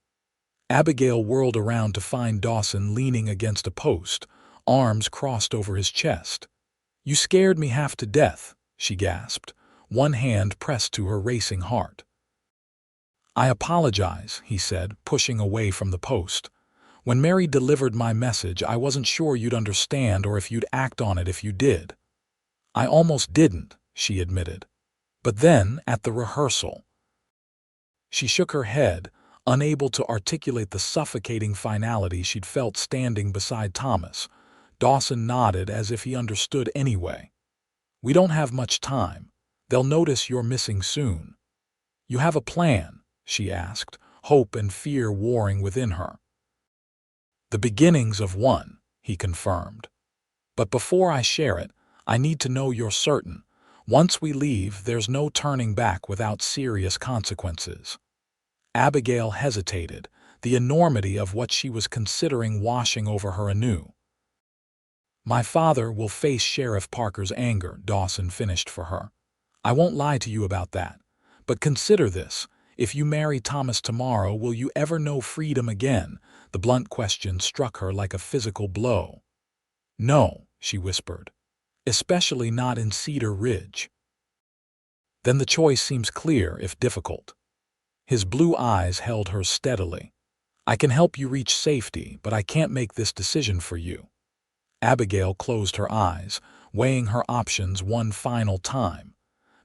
Abigail whirled around to find Dawson leaning against a post, arms crossed over his chest. "You scared me half to death," she gasped, one hand pressed to her racing heart. "I apologize," he said, pushing away from the post. "When Mary delivered my message, I wasn't sure you'd understand or if you'd act on it if you did." "I almost didn't," she admitted. "But then, at the rehearsal—" She shook her head, unable to articulate the suffocating finality she'd felt standing beside Thomas. Dawson nodded as if he understood anyway. "We don't have much time. They'll notice you're missing soon." "You have a plan?" she asked, hope and fear warring within her. "The beginnings of one," he confirmed. "But before I share it, I need to know you're certain. Once we leave, there's no turning back without serious consequences." Abigail hesitated, the enormity of what she was considering washing over her anew. "My father will face Sheriff Parker's anger," Dawson finished for her. "I won't lie to you about that. But consider this. If you marry Thomas tomorrow, will you ever know freedom again?" The blunt question struck her like a physical blow. "No," she whispered. "Especially not in Cedar Ridge." "Then the choice seems clear, if difficult." His blue eyes held hers steadily. "I can help you reach safety, but I can't make this decision for you." Abigail closed her eyes, weighing her options one final time.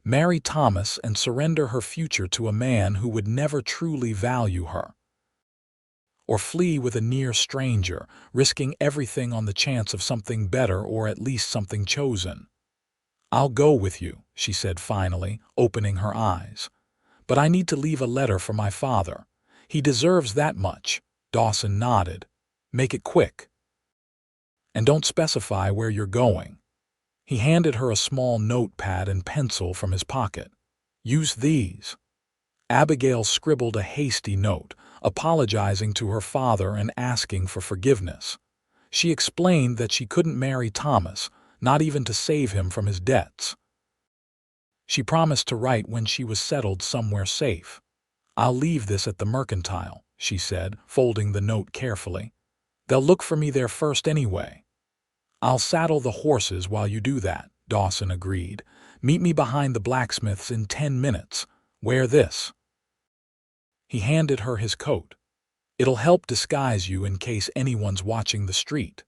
Marry Thomas and surrender her future to a man who would never truly value her. Or flee with a near stranger, risking everything on the chance of something better or at least something chosen. "I'll go with you," she said finally, opening her eyes. "But I need to leave a letter for my father. He deserves that much." Dawson nodded. "Make it quick. And don't specify where you're going." He handed her a small notepad and pencil from his pocket. "Use these." Abigail scribbled a hasty note, apologizing to her father and asking for forgiveness. She explained that she couldn't marry Thomas, not even to save him from his debts. She promised to write when she was settled somewhere safe. "I'll leave this at the Mercantile," she said, folding the note carefully. "They'll look for me there first anyway." "I'll saddle the horses while you do that," Dawson agreed. "Meet me behind the blacksmith's in 10 minutes. Wear this." He handed her his coat. "It'll help disguise you in case anyone's watching the street."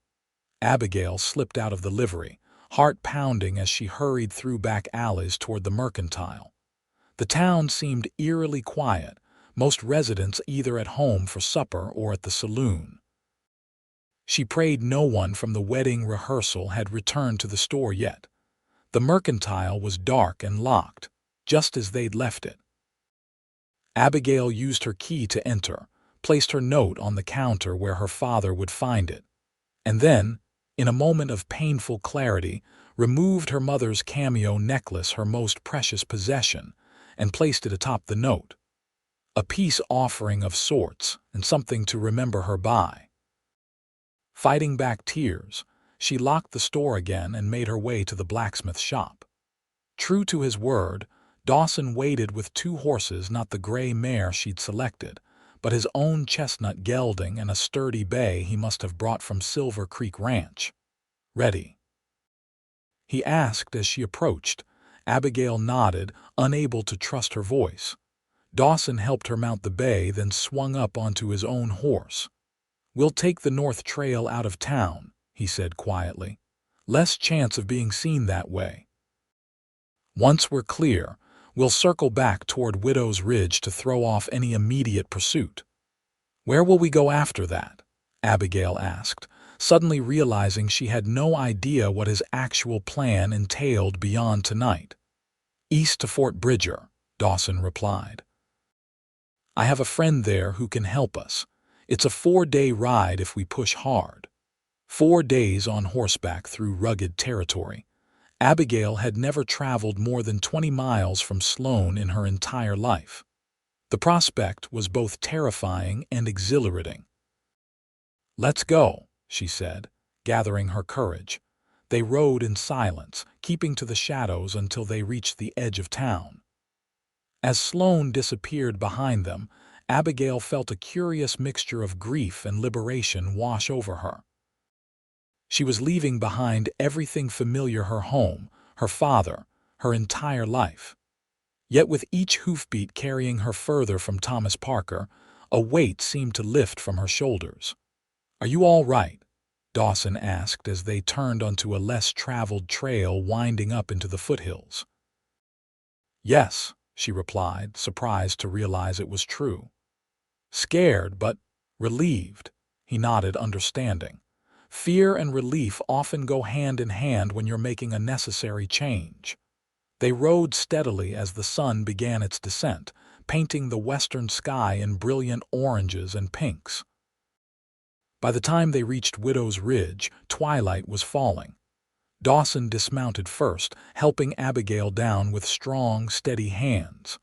Abigail slipped out of the livery, heart pounding as she hurried through back alleys toward the Mercantile. The town seemed eerily quiet, most residents either at home for supper or at the saloon. She prayed no one from the wedding rehearsal had returned to the store yet. The Mercantile was dark and locked, just as they'd left it. Abigail used her key to enter, placed her note on the counter where her father would find it, and then, in a moment of painful clarity, removed her mother's cameo necklace, her most precious possession, and placed it atop the note. A peace offering of sorts, and something to remember her by. Fighting back tears, she locked the store again and made her way to the blacksmith shop. True to his word, Dawson waited with 2 horses, not the gray mare she'd selected, but his own chestnut gelding and a sturdy bay he must have brought from Silver Creek Ranch. "Ready?" he asked as she approached. Abigail nodded, unable to trust her voice. Dawson helped her mount the bay, then swung up onto his own horse. "We'll take the North Trail out of town," he said quietly. "Less chance of being seen that way. Once we're clear, we'll circle back toward Widow's Ridge to throw off any immediate pursuit." "Where will we go after that?" Abigail asked, suddenly realizing she had no idea what his actual plan entailed beyond tonight. "East to Fort Bridger," Dawson replied. "I have a friend there who can help us. It's a 4-day ride if we push hard." 4 days on horseback through rugged territory. Abigail had never traveled more than 20 miles from Sloane in her entire life. The prospect was both terrifying and exhilarating. "Let's go," she said, gathering her courage. They rode in silence, keeping to the shadows until they reached the edge of town. As Sloane disappeared behind them, Abigail felt a curious mixture of grief and liberation wash over her. She was leaving behind everything familiar: her home, her father, her entire life. Yet with each hoofbeat carrying her further from Thomas Parker, a weight seemed to lift from her shoulders. "Are you all right?" Dawson asked as they turned onto a less traveled trail winding up into the foothills. "Yes," she replied, surprised to realize it was true. "Scared, but relieved," he nodded, understanding. Fear and relief often go hand in hand when you're making a necessary change. They rode steadily as the sun began its descent, painting the western sky in brilliant oranges and pinks. By the time they reached Widow's Ridge, twilight was falling. Dawson dismounted first, helping Abigail down with strong, steady hands.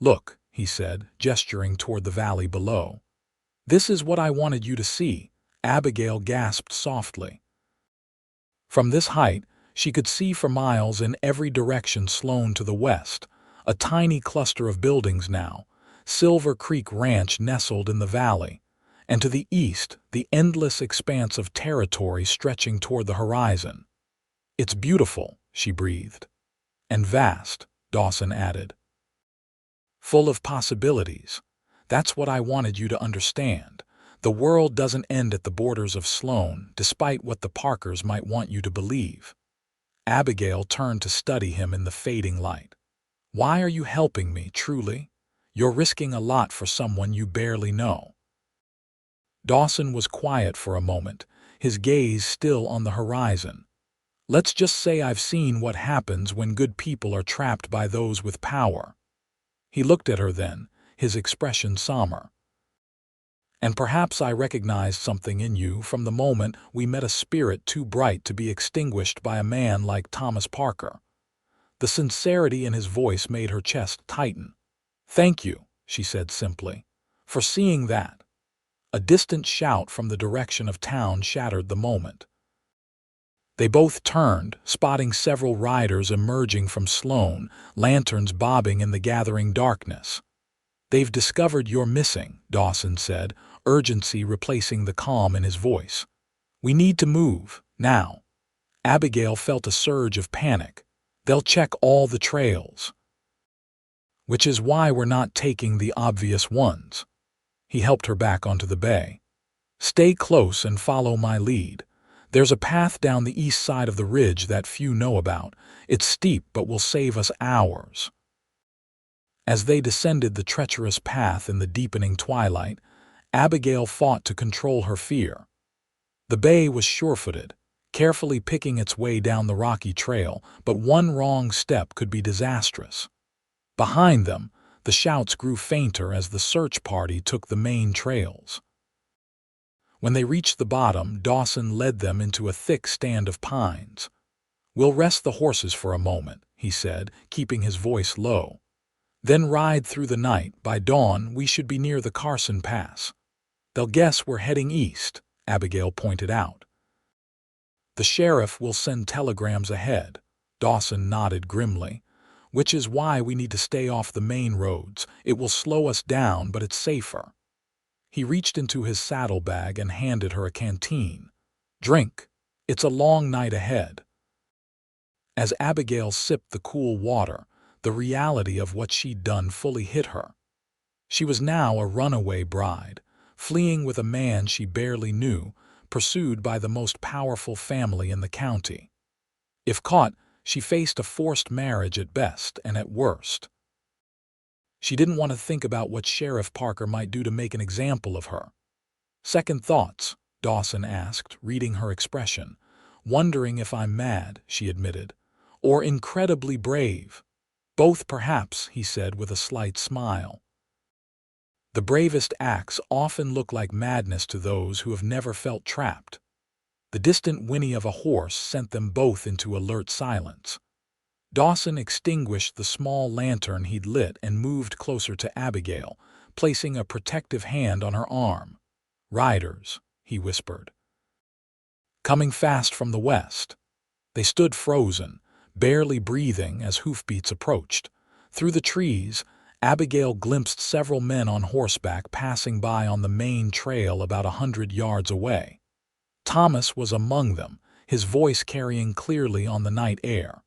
"Look," he said, gesturing toward the valley below. "This is what I wanted you to see," Abigail gasped softly. From this height, she could see for miles in every direction Sloane to the west, a tiny cluster of buildings now, Silver Creek Ranch nestled in the valley, and to the east, the endless expanse of territory stretching toward the horizon. "It's beautiful," she breathed. "And vast," Dawson added. "Full of possibilities. That's what I wanted you to understand. The world doesn't end at the borders of Sloane, despite what the Parkers might want you to believe." Abigail turned to study him in the fading light. "Why are you helping me, truly? You're risking a lot for someone you barely know." Dawson was quiet for a moment, his gaze still on the horizon. "Let's just say I've seen what happens when good people are trapped by those with power." He looked at her then, his expression somber. "And perhaps I recognized something in you from the moment we met, a spirit too bright to be extinguished by a man like Thomas Parker." The sincerity in his voice made her chest tighten. "Thank you," she said simply, "for seeing that." A distant shout from the direction of town shattered the moment. They both turned, spotting several riders emerging from Sloane, lanterns bobbing in the gathering darkness. "They've discovered you're missing," Dawson said, urgency replacing the calm in his voice. "We need to move, now." Abigail felt a surge of panic. "They'll check all the trails." "Which is why we're not taking the obvious ones." He helped her back onto the bay. "Stay close and follow my lead. There's a path down the east side of the ridge that few know about. It's steep but will save us hours." As they descended the treacherous path in the deepening twilight, Abigail fought to control her fear. The bay was sure-footed, carefully picking its way down the rocky trail, but one wrong step could be disastrous. Behind them, the shouts grew fainter as the search party took the main trails. When they reached the bottom, Dawson led them into a thick stand of pines. "We'll rest the horses for a moment," he said, keeping his voice low. "Then ride through the night. By dawn, we should be near the Carson Pass." "They'll guess we're heading east," Abigail pointed out. "The sheriff will send telegrams ahead," Dawson nodded grimly. "Which is why we need to stay off the main roads. It will slow us down, but it's safer." He reached into his saddlebag and handed her a canteen. "Drink. It's a long night ahead." As Abigail sipped the cool water, the reality of what she'd done fully hit her. She was now a runaway bride, fleeing with a man she barely knew, pursued by the most powerful family in the county. If caught, she faced a forced marriage at best and at worst. She didn't want to think about what Sheriff Parker might do to make an example of her. "Second thoughts?" Dawson asked, reading her expression. "Wondering if I'm mad," she admitted. "Or incredibly brave." "Both, perhaps," he said with a slight smile. The bravest acts often look like madness to those who have never felt trapped. The distant whinny of a horse sent them both into alert silence. Dawson extinguished the small lantern he'd lit and moved closer to Abigail, placing a protective hand on her arm. "Riders," he whispered. "Coming fast from the west." They stood frozen, barely breathing as hoofbeats approached. Through the trees, Abigail glimpsed several men on horseback passing by on the main trail about 100 yards away. Thomas was among them, his voice carrying clearly on the night air.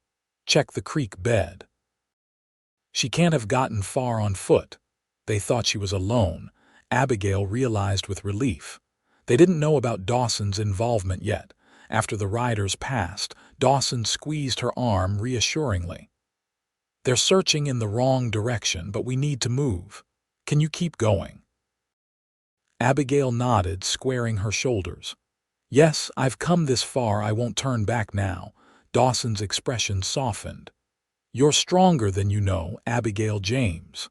"Check the creek bed." She can't have gotten far on foot. They thought she was alone, Abigail realized with relief. They didn't know about Dawson's involvement yet. After the riders passed, Dawson squeezed her arm reassuringly. "They're searching in the wrong direction, but we need to move. Can you keep going?" Abigail nodded, squaring her shoulders. "Yes, I've come this far, I won't turn back now." Dawson's expression softened. "You're stronger than you know, Abigail James."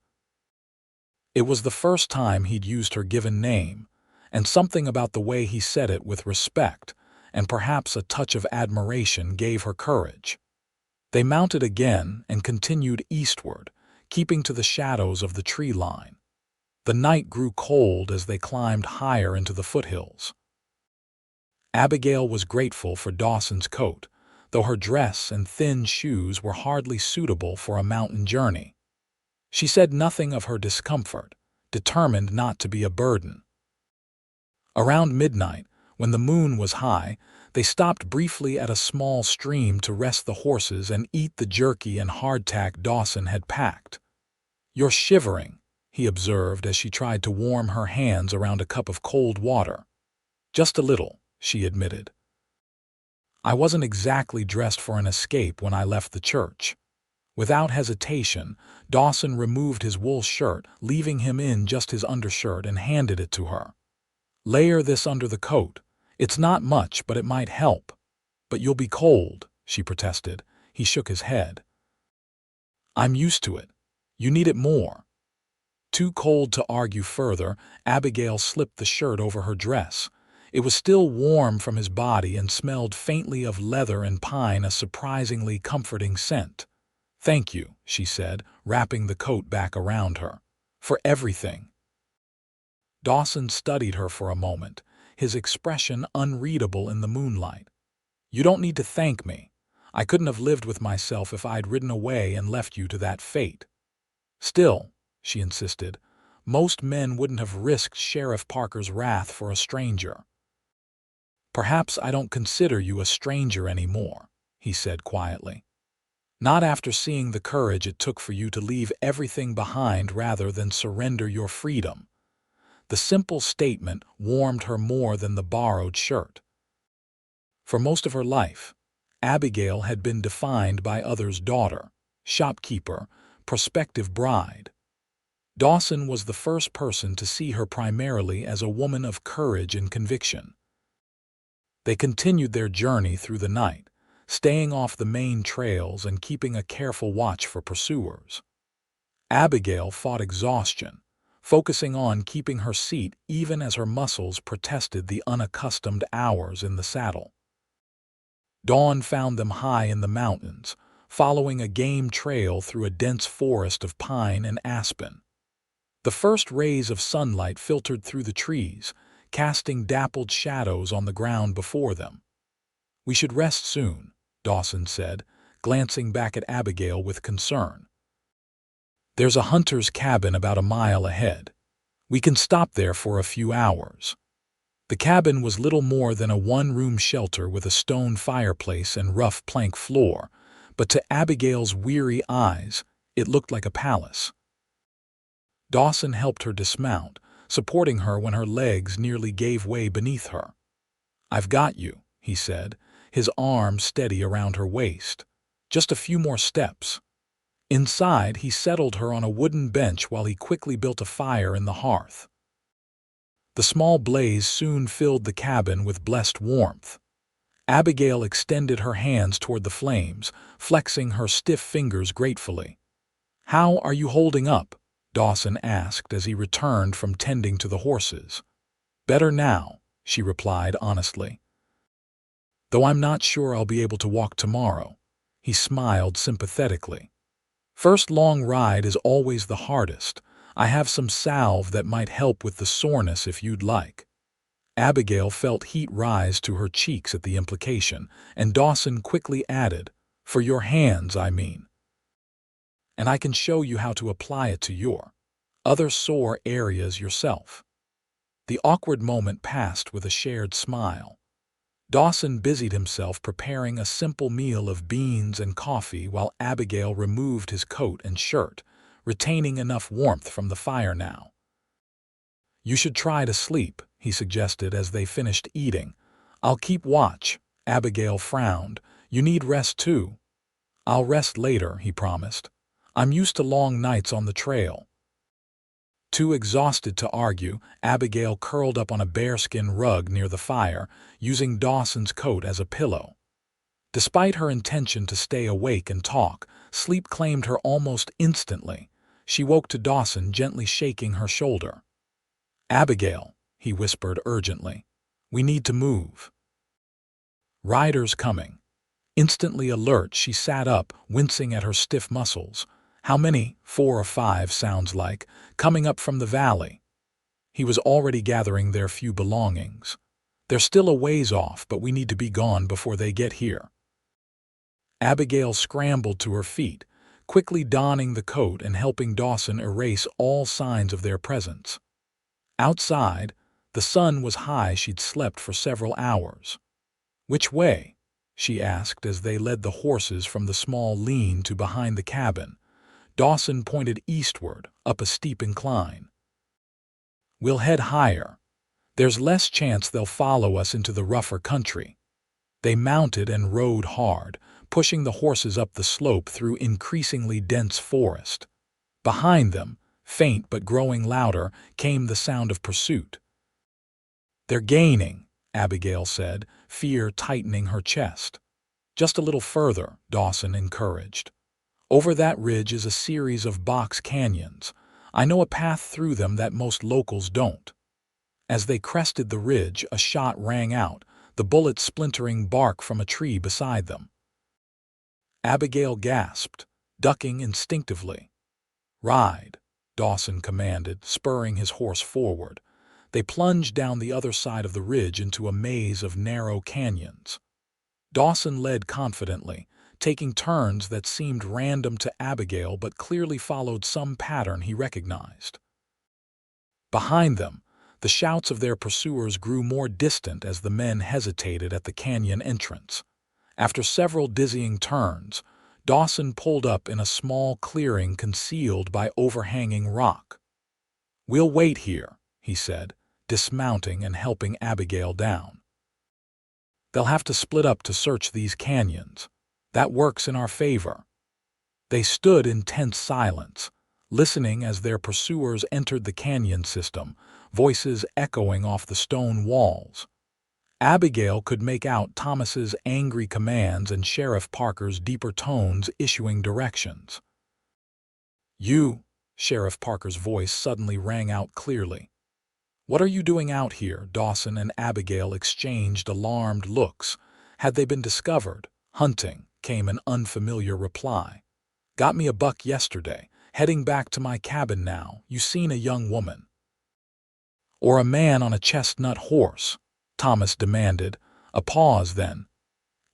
It was the first time he'd used her given name, and something about the way he said it with respect, and perhaps a touch of admiration, gave her courage. They mounted again and continued eastward, keeping to the shadows of the tree line. The night grew cold as they climbed higher into the foothills. Abigail was grateful for Dawson's coat, though her dress and thin shoes were hardly suitable for a mountain journey. She said nothing of her discomfort, determined not to be a burden. Around midnight, when the moon was high, they stopped briefly at a small stream to rest the horses and eat the jerky and hardtack Dawson had packed. "You're shivering," he observed as she tried to warm her hands around a cup of cold water. "Just a little," she admitted. "I wasn't exactly dressed for an escape when I left the church." Without hesitation, Dawson removed his wool shirt, leaving him in just his undershirt, and handed it to her. "Layer this under the coat. It's not much, but it might help." "But you'll be cold," she protested. He shook his head. "I'm used to it. You need it more." Too cold to argue further, Abigail slipped the shirt over her dress. It was still warm from his body and smelled faintly of leather and pine, a surprisingly comforting scent. "Thank you," she said, wrapping the coat back around her. "For everything." Dawson studied her for a moment, his expression unreadable in the moonlight. "You don't need to thank me. I couldn't have lived with myself if I'd ridden away and left you to that fate." "Still," she insisted, "most men wouldn't have risked Sheriff Parker's wrath for a stranger." "Perhaps I don't consider you a stranger anymore," he said quietly. "Not after seeing the courage it took for you to leave everything behind rather than surrender your freedom." The simple statement warmed her more than the borrowed shirt. For most of her life, Abigail had been defined by others' daughter, shopkeeper, prospective bride. Dawson was the first person to see her primarily as a woman of courage and conviction. They continued their journey through the night, staying off the main trails and keeping a careful watch for pursuers. Abigail fought exhaustion, focusing on keeping her seat even as her muscles protested the unaccustomed hours in the saddle. Dawn found them high in the mountains, following a game trail through a dense forest of pine and aspen. The first rays of sunlight filtered through the trees, casting dappled shadows on the ground before them. "We should rest soon," Dawson said, glancing back at Abigail with concern. "There's a hunter's cabin about a mile ahead. We can stop there for a few hours." The cabin was little more than a one-room shelter with a stone fireplace and rough plank floor, but to Abigail's weary eyes, it looked like a palace. Dawson helped her dismount, supporting her when her legs nearly gave way beneath her. "I've got you," he said, his arm steady around her waist. "Just a few more steps." Inside, he settled her on a wooden bench while he quickly built a fire in the hearth. The small blaze soon filled the cabin with blessed warmth. Abigail extended her hands toward the flames, flexing her stiff fingers gratefully. "How are you holding up?" Dawson asked as he returned from tending to the horses. "Better now," she replied honestly. "Though I'm not sure I'll be able to walk tomorrow." He smiled sympathetically. "First long ride is always the hardest. I have some salve that might help with the soreness if you'd like." Abigail felt heat rise to her cheeks at the implication, and Dawson quickly added, "For your hands, I mean. And I can show you how to apply it to your other sore areas yourself." The awkward moment passed with a shared smile. Dawson busied himself preparing a simple meal of beans and coffee while Abigail removed his coat and shirt, retaining enough warmth from the fire now. "You should try to sleep," he suggested as they finished eating. "I'll keep watch." Abigail frowned. "You need rest too." "I'll rest later," he promised. "I'm used to long nights on the trail." Too exhausted to argue, Abigail curled up on a bearskin rug near the fire, using Dawson's coat as a pillow. Despite her intention to stay awake and talk, sleep claimed her almost instantly. She woke to Dawson gently shaking her shoulder. "Abigail," he whispered urgently, "we need to move. Riders coming." Instantly alert, she sat up, wincing at her stiff muscles. "How many?" "4 or 5 sounds like, coming up from the valley." He was already gathering their few belongings. "They're still a ways off, but we need to be gone before they get here." Abigail scrambled to her feet, quickly donning the coat and helping Dawson erase all signs of their presence. Outside, the sun was high. She'd slept for several hours. "Which way?" she asked as they led the horses from the small lean-to behind the cabin. Dawson pointed eastward, up a steep incline. "We'll head higher. There's less chance they'll follow us into the rougher country." They mounted and rode hard, pushing the horses up the slope through increasingly dense forest. Behind them, faint but growing louder, came the sound of pursuit. "They're gaining," Abigail said, fear tightening her chest. "Just a little further," Dawson encouraged. "Over that ridge is a series of box canyons. I know a path through them that most locals don't." As they crested the ridge, a shot rang out, the bullet splintering bark from a tree beside them. Abigail gasped, ducking instinctively. "Ride," Dawson commanded, spurring his horse forward. They plunged down the other side of the ridge into a maze of narrow canyons. Dawson led confidently, taking turns that seemed random to Abigail but clearly followed some pattern he recognized. Behind them, the shouts of their pursuers grew more distant as the men hesitated at the canyon entrance. After several dizzying turns, Dawson pulled up in a small clearing concealed by overhanging rock. "We'll wait here," he said, dismounting and helping Abigail down. "They'll have to split up to search these canyons. That works in our favor." They stood in tense silence, listening as their pursuers entered the canyon system, voices echoing off the stone walls. Abigail could make out Thomas's angry commands and Sheriff Parker's deeper tones issuing directions. "You," Sheriff Parker's voice suddenly rang out clearly. "What are you doing out here?" Dawson and Abigail exchanged alarmed looks. Had they been discovered? "Hunting," came an unfamiliar reply. "Got me a buck yesterday. Heading back to my cabin now. You seen a young woman?" "Or a man on a chestnut horse?" Thomas demanded. A pause then.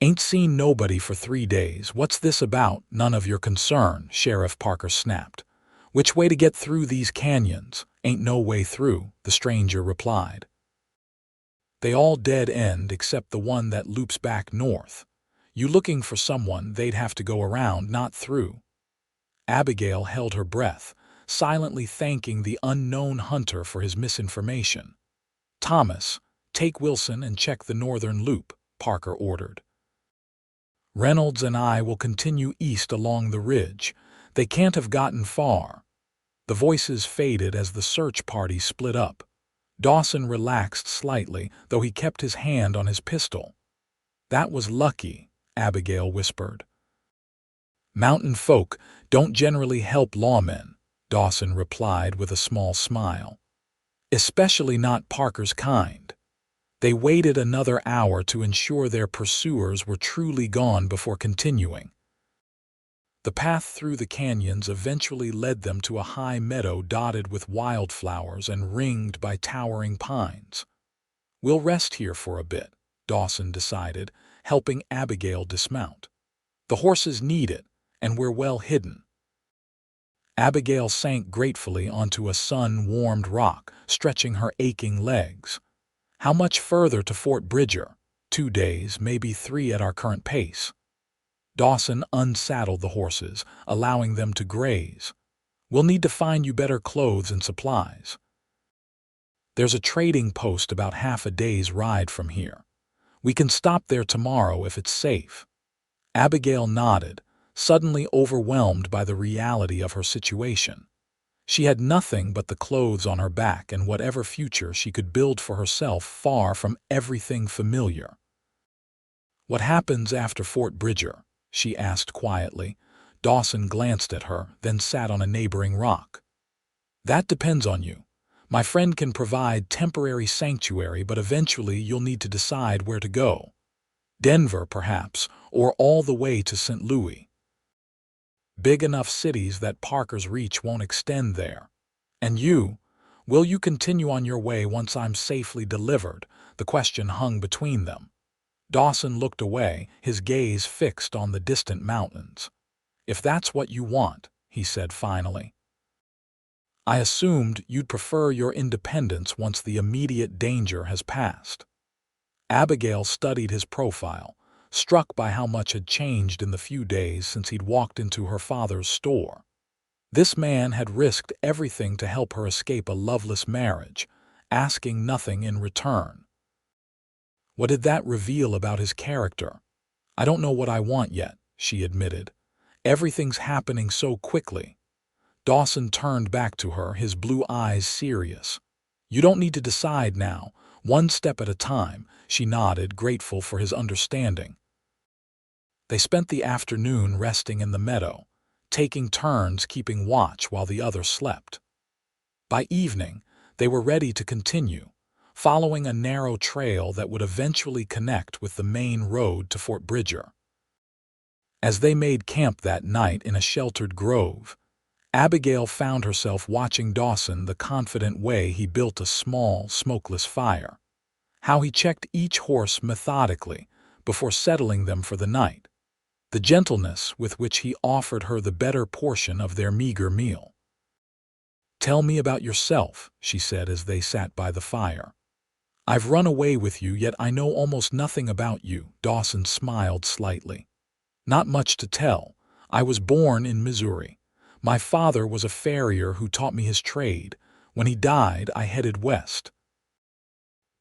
"Ain't seen nobody for 3 days. What's this about?" "None of your concern," Sheriff Parker snapped. "Which way to get through these canyons?" "Ain't no way through," the stranger replied. "They all dead end except the one that loops back north. You looking for someone, they'd have to go around, not through." Abigail held her breath, silently thanking the unknown hunter for his misinformation. "Thomas, take Wilson and check the northern loop," Parker ordered. "Reynolds and I will continue east along the ridge. They can't have gotten far. The voices faded as the search party split up. Dawson relaxed slightly, though he kept his hand on his pistol. "That was lucky," Abigail whispered. "Mountain folk don't generally help lawmen," Dawson replied with a small smile. "Especially not Parker's kind." They waited another hour to ensure their pursuers were truly gone before continuing. The path through the canyons eventually led them to a high meadow dotted with wildflowers and ringed by towering pines. "We'll rest here for a bit," Dawson decided, helping Abigail dismount. "The horses need it, and we're well hidden." Abigail sank gratefully onto a sun-warmed rock, stretching her aching legs. "How much further to Fort Bridger?" "2 days, maybe 3 at our current pace." Dawson unsaddled the horses, allowing them to graze. "We'll need to find you better clothes and supplies. There's a trading post about half a day's ride from here. We can stop there tomorrow if it's safe." Abigail nodded, suddenly overwhelmed by the reality of her situation. She had nothing but the clothes on her back and whatever future she could build for herself far from everything familiar. "What happens after Fort Bridger?" she asked quietly. Dawson glanced at her, then sat on a neighboring rock. "That depends on you. My friend can provide temporary sanctuary, but eventually you'll need to decide where to go. Denver, perhaps, or all the way to St. Louis. Big enough cities that Parker's reach won't extend there. And you? Will you continue on your way once I'm safely delivered?" The question hung between them. Dawson looked away, his gaze fixed on the distant mountains. "If that's what you want," he said finally. "I assumed you'd prefer your independence once the immediate danger has passed." Abigail studied his profile, struck by how much had changed in the few days since he'd walked into her father's store. This man had risked everything to help her escape a loveless marriage, asking nothing in return. What did that reveal about his character? "I don't know what I want yet," she admitted. "Everything's happening so quickly." Dawson turned back to her, his blue eyes serious. "You don't need to decide now, one step at a time," she nodded, grateful for his understanding. They spent the afternoon resting in the meadow, taking turns keeping watch while the other slept. By evening, they were ready to continue, following a narrow trail that would eventually connect with the main road to Fort Bridger. As they made camp that night in a sheltered grove, Abigail found herself watching Dawson the confident way he built a small, smokeless fire, how he checked each horse methodically before settling them for the night, the gentleness with which he offered her the better portion of their meager meal. "Tell me about yourself," she said as they sat by the fire. "I've run away with you, yet I know almost nothing about you." Dawson smiled slightly. "Not much to tell. I was born in Missouri. My father was a farrier who taught me his trade. When he died, I headed west.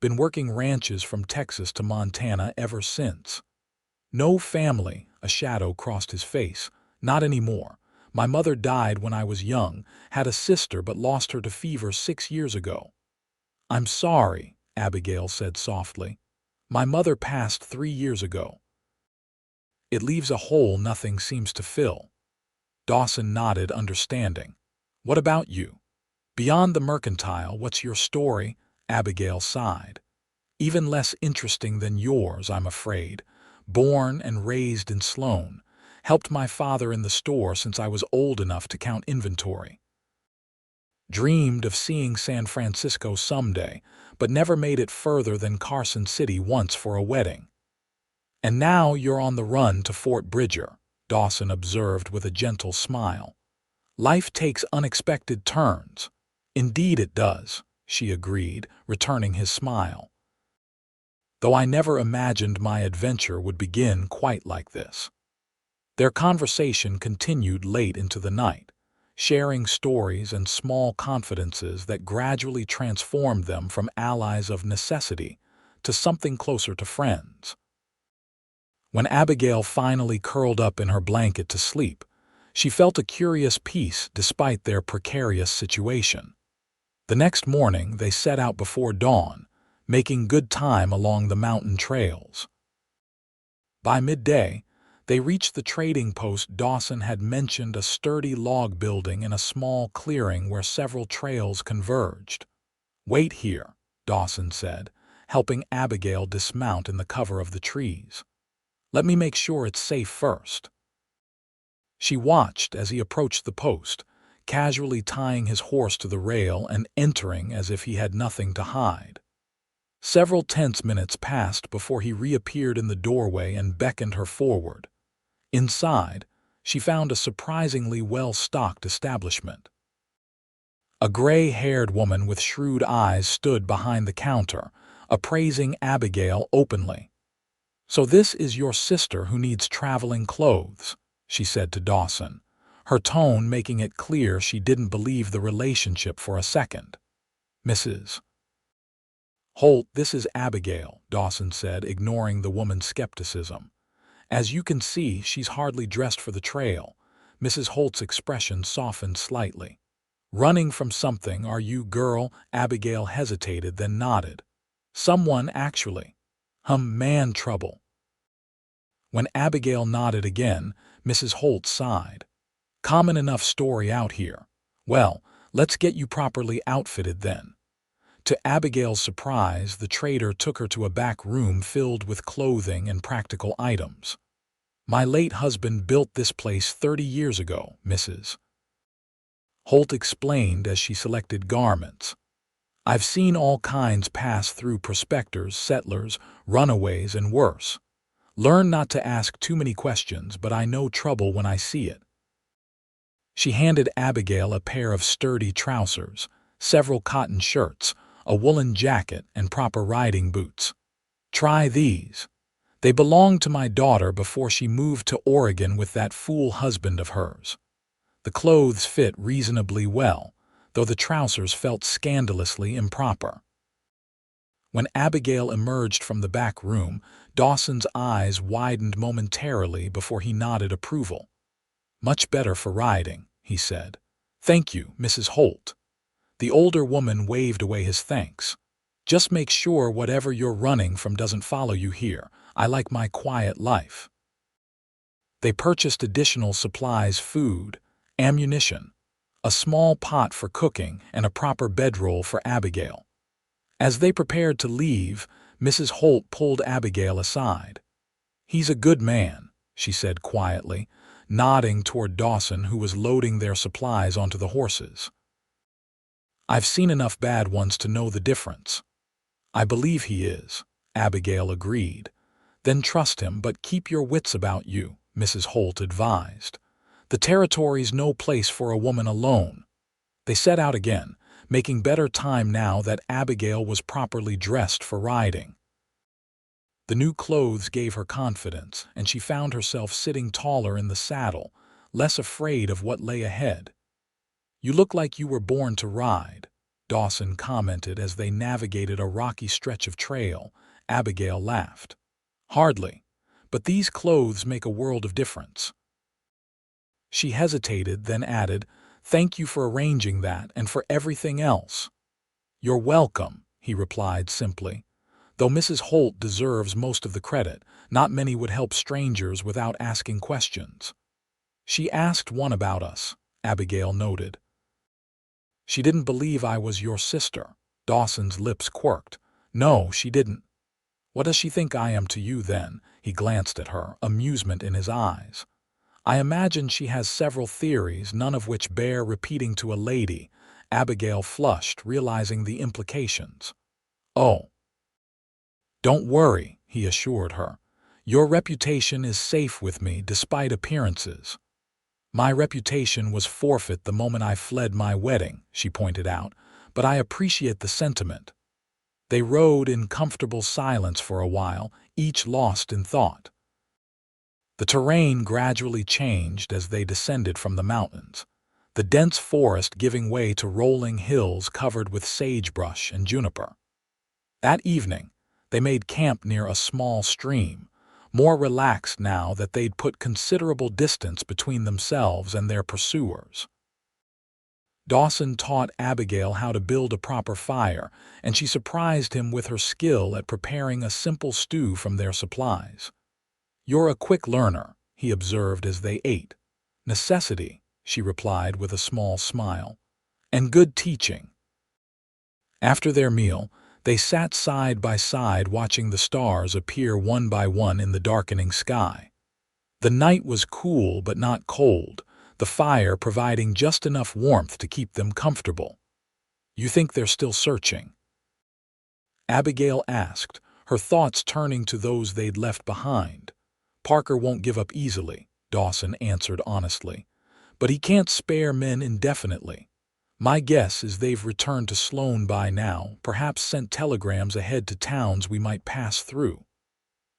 Been working ranches from Texas to Montana ever since." "No family," a shadow crossed his face. "Not anymore. My mother died when I was young, had a sister but lost her to fever 6 years ago." "I'm sorry," Abigail said softly. "My mother passed 3 years ago." "It leaves a hole nothing seems to fill." Dawson nodded, understanding. "What about you? Beyond the mercantile, what's your story?" Abigail sighed. "Even less interesting than yours, I'm afraid. Born and raised in Sloan. Helped my father in the store since I was old enough to count inventory. Dreamed of seeing San Francisco someday, but never made it further than Carson City once for a wedding. And now you're on the run to Fort Bridger," Dawson observed with a gentle smile. "Life takes unexpected turns." "Indeed it does," she agreed, returning his smile. "Though I never imagined my adventure would begin quite like this." Their conversation continued late into the night, sharing stories and small confidences that gradually transformed them from allies of necessity to something closer to friends. When Abigail finally curled up in her blanket to sleep, She felt a curious peace despite their precarious situation. The next morning they set out before dawn, making good time along the mountain trails. By midday, they reached the trading post. Dawson had mentioned, a sturdy log building in a small clearing where several trails converged. "Wait here," Dawson said, helping Abigail dismount in the cover of the trees. "Let me make sure it's safe first." She watched as he approached the post, casually tying his horse to the rail and entering as if he had nothing to hide. Several tense minutes passed before he reappeared in the doorway and beckoned her forward. Inside, she found a surprisingly well-stocked establishment. A gray-haired woman with shrewd eyes stood behind the counter, appraising Abigail openly. "So this is your sister who needs traveling clothes," she said to Dawson, her tone making it clear she didn't believe the relationship for a second. "Mrs. Holt, this is Abigail," Dawson said, ignoring the woman's skepticism. "As you can see, she's hardly dressed for the trail." Mrs. Holt's expression softened slightly. "Running from something, are you, girl?" Abigail hesitated, then nodded. "Someone, actually." Man trouble." When Abigail nodded again, Mrs. Holt sighed. "Common enough story out here. Well, let's get you properly outfitted then." To Abigail's surprise, the trader took her to a back room filled with clothing and practical items. "My late husband built this place 30 years ago, Mrs. Holt explained as she selected garments. "I've seen all kinds pass through: prospectors, settlers, runaways, and worse. Learn not to ask too many questions, but I know trouble when I see it." She handed Abigail a pair of sturdy trousers, several cotton shirts, a woolen jacket, and proper riding boots. "Try these. They belonged to my daughter before she moved to Oregon with that fool husband of hers." The clothes fit reasonably well, though the trousers felt scandalously improper. When Abigail emerged from the back room, Dawson's eyes widened momentarily before he nodded approval. "Much better for riding," he said. "Thank you, Mrs. Holt." The older woman waved away his thanks. "Just make sure whatever you're running from doesn't follow you here. I like my quiet life." They purchased additional supplies: food, ammunition, a small pot for cooking, and a proper bedroll for Abigail. As they prepared to leave, Mrs. Holt pulled Abigail aside. "He's a good man," she said quietly, nodding toward Dawson, who was loading their supplies onto the horses. "I've seen enough bad ones to know the difference." "I believe he is," Abigail agreed. "Then trust him, but keep your wits about you," Mrs. Holt advised. "The territory's no place for a woman alone." They set out again, making better time now that Abigail was properly dressed for riding. The new clothes gave her confidence, and she found herself sitting taller in the saddle, less afraid of what lay ahead. "You look like you were born to ride," Dawson commented as they navigated a rocky stretch of trail. Abigail laughed. "Hardly, but these clothes make a world of difference." She hesitated, then added, "Thank you for arranging that and for everything else." "You're welcome," he replied simply. "Though Mrs. Holt deserves most of the credit, not many would help strangers without asking questions." "She asked one about us," Abigail noted. "She didn't believe I was your sister." Dawson's lips quirked. "No, she didn't." "What does she think I am to you then?" He glanced at her, amusement in his eyes. "I imagine she has several theories, none of which bear repeating to a lady." Abigail flushed, realizing the implications. "Oh, don't worry," he assured her. "Your reputation is safe with me despite appearances." "My reputation was forfeit the moment I fled my wedding," she pointed out, "but I appreciate the sentiment." They rode in comfortable silence for a while, each lost in thought. The terrain gradually changed as they descended from the mountains, the dense forest giving way to rolling hills covered with sagebrush and juniper. That evening, they made camp near a small stream, more relaxed now that they'd put considerable distance between themselves and their pursuers. Dawson taught Abigail how to build a proper fire, and she surprised him with her skill at preparing a simple stew from their supplies. "You're a quick learner," he observed as they ate. "Necessity," she replied with a small smile. "And good teaching." After their meal, they sat side by side watching the stars appear one by one in the darkening sky. The night was cool but not cold, the fire providing just enough warmth to keep them comfortable. "You think they're still searching?" Abigail asked, her thoughts turning to those they'd left behind. "Parker won't give up easily," Dawson answered honestly. "But he can't spare men indefinitely. My guess is they've returned to Sloan by now, perhaps sent telegrams ahead to towns we might pass through."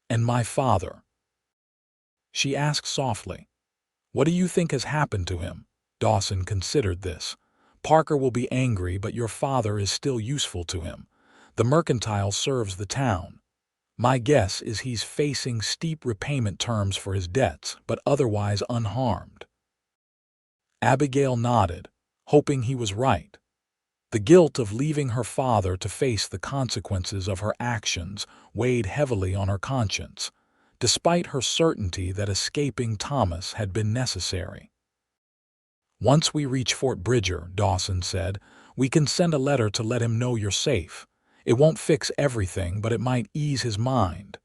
"And my father?" she asked softly. "What do you think has happened to him?" Dawson considered this. "Parker will be angry, but your father is still useful to him. The mercantile serves the town. My guess is he's facing steep repayment terms for his debts, but otherwise unharmed." Abigail nodded, hoping he was right. The guilt of leaving her father to face the consequences of her actions weighed heavily on her conscience, despite her certainty that escaping Thomas had been necessary. "Once we reach Fort Bridger," Dawson said, "we can send a letter to let him know you're safe. It won't fix everything, but it might ease his mind."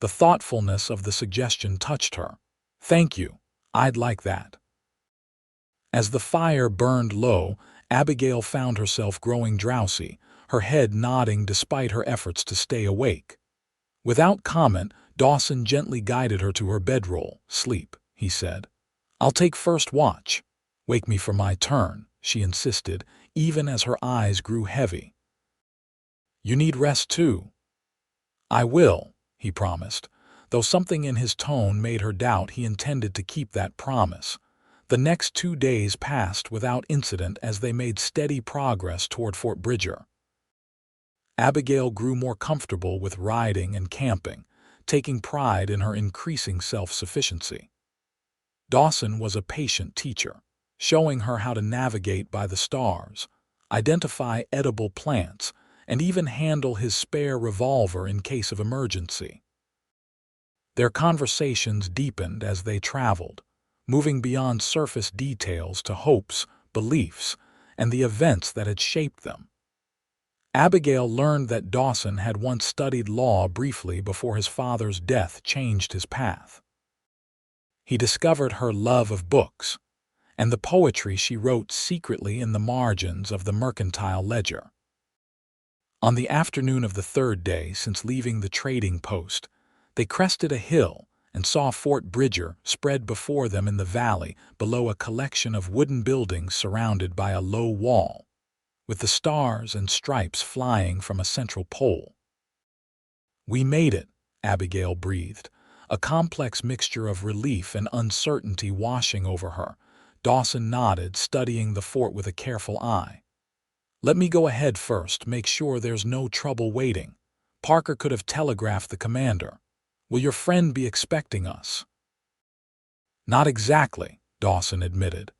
The thoughtfulness of the suggestion touched her. "Thank you. I'd like that." As the fire burned low, Abigail found herself growing drowsy, her head nodding despite her efforts to stay awake. Without comment, Dawson gently guided her to her bedroll. "Sleep," he said. "I'll take first watch." "Wake me for my turn," she insisted, even as her eyes grew heavy. "You need rest too." "I will," he promised, though something in his tone made her doubt he intended to keep that promise. The next 2 days passed without incident as they made steady progress toward Fort Bridger. Abigail grew more comfortable with riding and camping, taking pride in her increasing self-sufficiency. Dawson was a patient teacher, showing her how to navigate by the stars, identify edible plants, and even handle his spare revolver in case of emergency. Their conversations deepened as they traveled, moving beyond surface details to hopes, beliefs, and the events that had shaped them. Abigail learned that Dawson had once studied law briefly before his father's death changed his path. He discovered her love of books, and the poetry she wrote secretly in the margins of the mercantile ledger. On the afternoon of the 3rd day since leaving the trading post, they crested a hill and saw Fort Bridger spread before them in the valley below a collection of wooden buildings surrounded by a low wall, with the stars and stripes flying from a central pole. "We made it," Abigail breathed, a complex mixture of relief and uncertainty washing over her. Dawson nodded, studying the fort with a careful eye. "Let me go ahead first, make sure there's no trouble waiting. Parker could have telegraphed the commander. Will your friend be expecting us?" "Not exactly," Dawson admitted.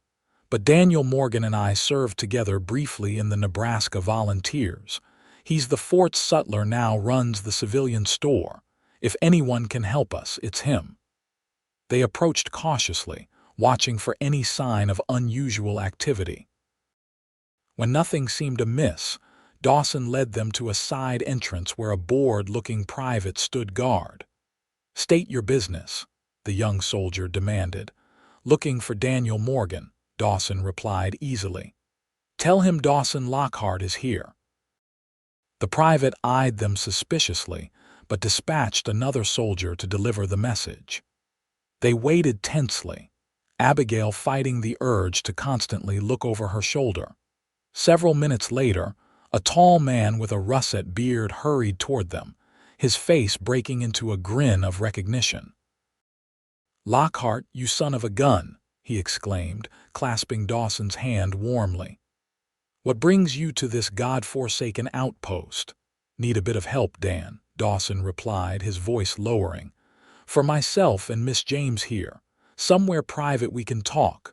"But Daniel Morgan and I served together briefly in the Nebraska Volunteers. He's the fort's sutler, now runs the civilian store. If anyone can help us, it's him." They approached cautiously, watching for any sign of unusual activity. When nothing seemed amiss, Dawson led them to a side entrance where a bored-looking private stood guard. "State your business," the young soldier demanded. "Looking for Daniel Morgan," Dawson replied easily. "Tell him Dawson Lockhart is here." The private eyed them suspiciously, but dispatched another soldier to deliver the message. They waited tensely, Abigail fighting the urge to constantly look over her shoulder. Several minutes later, a tall man with a russet beard hurried toward them, his face breaking into a grin of recognition. "Lockhart, you son of a gun," he exclaimed, clasping Dawson's hand warmly. "What brings you to this God-forsaken outpost?" "Need a bit of help, Dan," Dawson replied, his voice lowering. For myself and Miss James here. Somewhere private we can talk."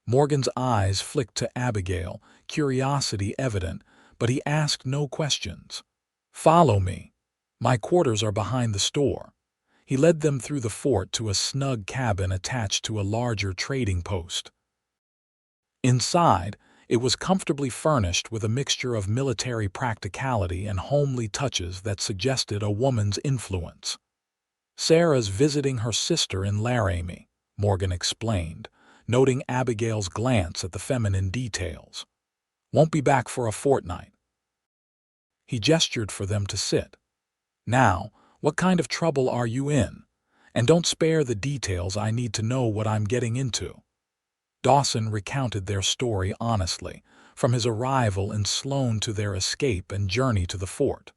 Morgan's eyes flicked to Abigail, curiosity evident, but he asked no questions. "Follow me. My quarters are behind the store." He led them through the fort to a snug cabin attached to a larger trading post. Inside, it was comfortably furnished with a mixture of military practicality and homely touches that suggested a woman's influence. "Sarah's visiting her sister in Laramie," Morgan explained, noting Abigail's glance at the feminine details. "Won't be back for a fortnight." He gestured for them to sit. "Now, what kind of trouble are you in? And don't spare the details, I need to know what I'm getting into." Dawson recounted their story honestly, from his arrival in Sloan to their escape and journey to the fort.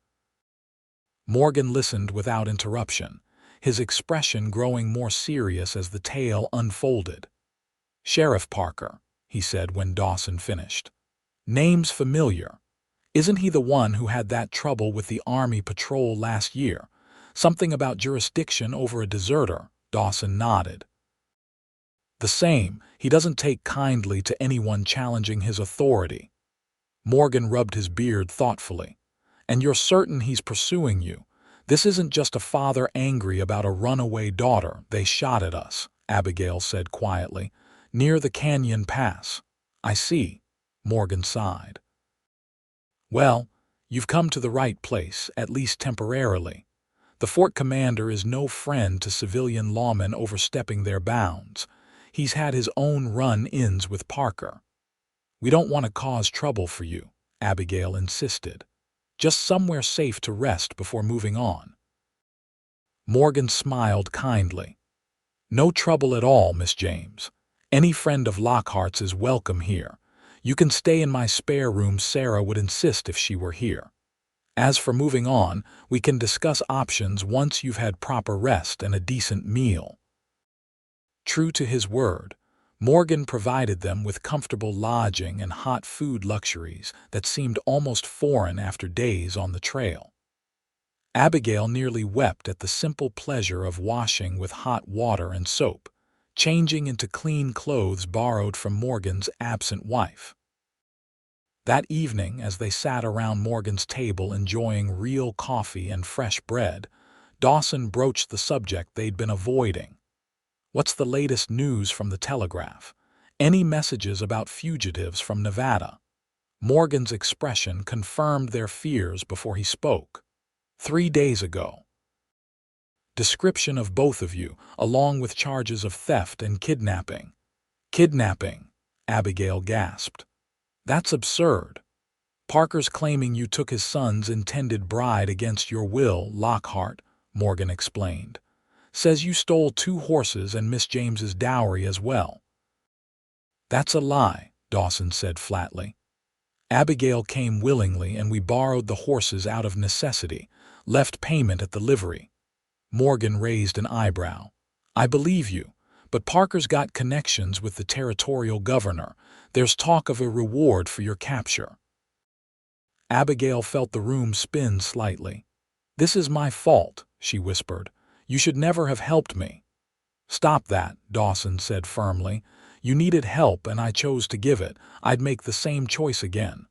Morgan listened without interruption, his expression growing more serious as the tale unfolded. "Sheriff Parker," he said when Dawson finished. "Name's familiar. Isn't he the one who had that trouble with the Army patrol last year? Something about jurisdiction over a deserter?" Dawson nodded. "The same. He doesn't take kindly to anyone challenging his authority." Morgan rubbed his beard thoughtfully. "And you're certain he's pursuing you? This isn't just a father angry about a runaway daughter. They shot at us," Abigail said quietly, "near the canyon pass." "I see," Morgan sighed. "Well, you've come to the right place, at least temporarily. The fort commander is no friend to civilian lawmen overstepping their bounds. He's had his own run-ins with Parker." "We don't want to cause trouble for you," Abigail insisted. "Just somewhere safe to rest before moving on." Morgan smiled kindly. "No trouble at all, Miss James. Any friend of Lockhart's is welcome here. You can stay in my spare room. Sarah would insist if she were here. As for moving on, we can discuss options once you've had proper rest and a decent meal." True to his word, Morgan provided them with comfortable lodging and hot food luxuries that seemed almost foreign after days on the trail. Abigail nearly wept at the simple pleasure of washing with hot water and soap, changing into clean clothes borrowed from Morgan's absent wife. That evening, as they sat around Morgan's table enjoying real coffee and fresh bread, Dawson broached the subject they'd been avoiding. "What's the latest news from the Telegraph? Any messages about fugitives from Nevada?" Morgan's expression confirmed their fears before he spoke. 3 days ago. Description of both of you, along with charges of theft and kidnapping." "Kidnapping?" Abigail gasped. "That's absurd. Parker's claiming you took his son's intended bride against your will, Lockhart," Morgan explained. "Says you stole 2 horses and Miss James's dowry as well." "That's a lie," Dawson said flatly. "Abigail came willingly and we borrowed the horses out of necessity, left payment at the livery." Morgan raised an eyebrow. "I believe you, but Parker's got connections with the territorial governor. There's talk of a reward for your capture." Abigail felt the room spin slightly. "This is my fault," she whispered. "You should never have helped me." "Stop that," Dawson said firmly. "You needed help and I chose to give it. I'd make the same choice again."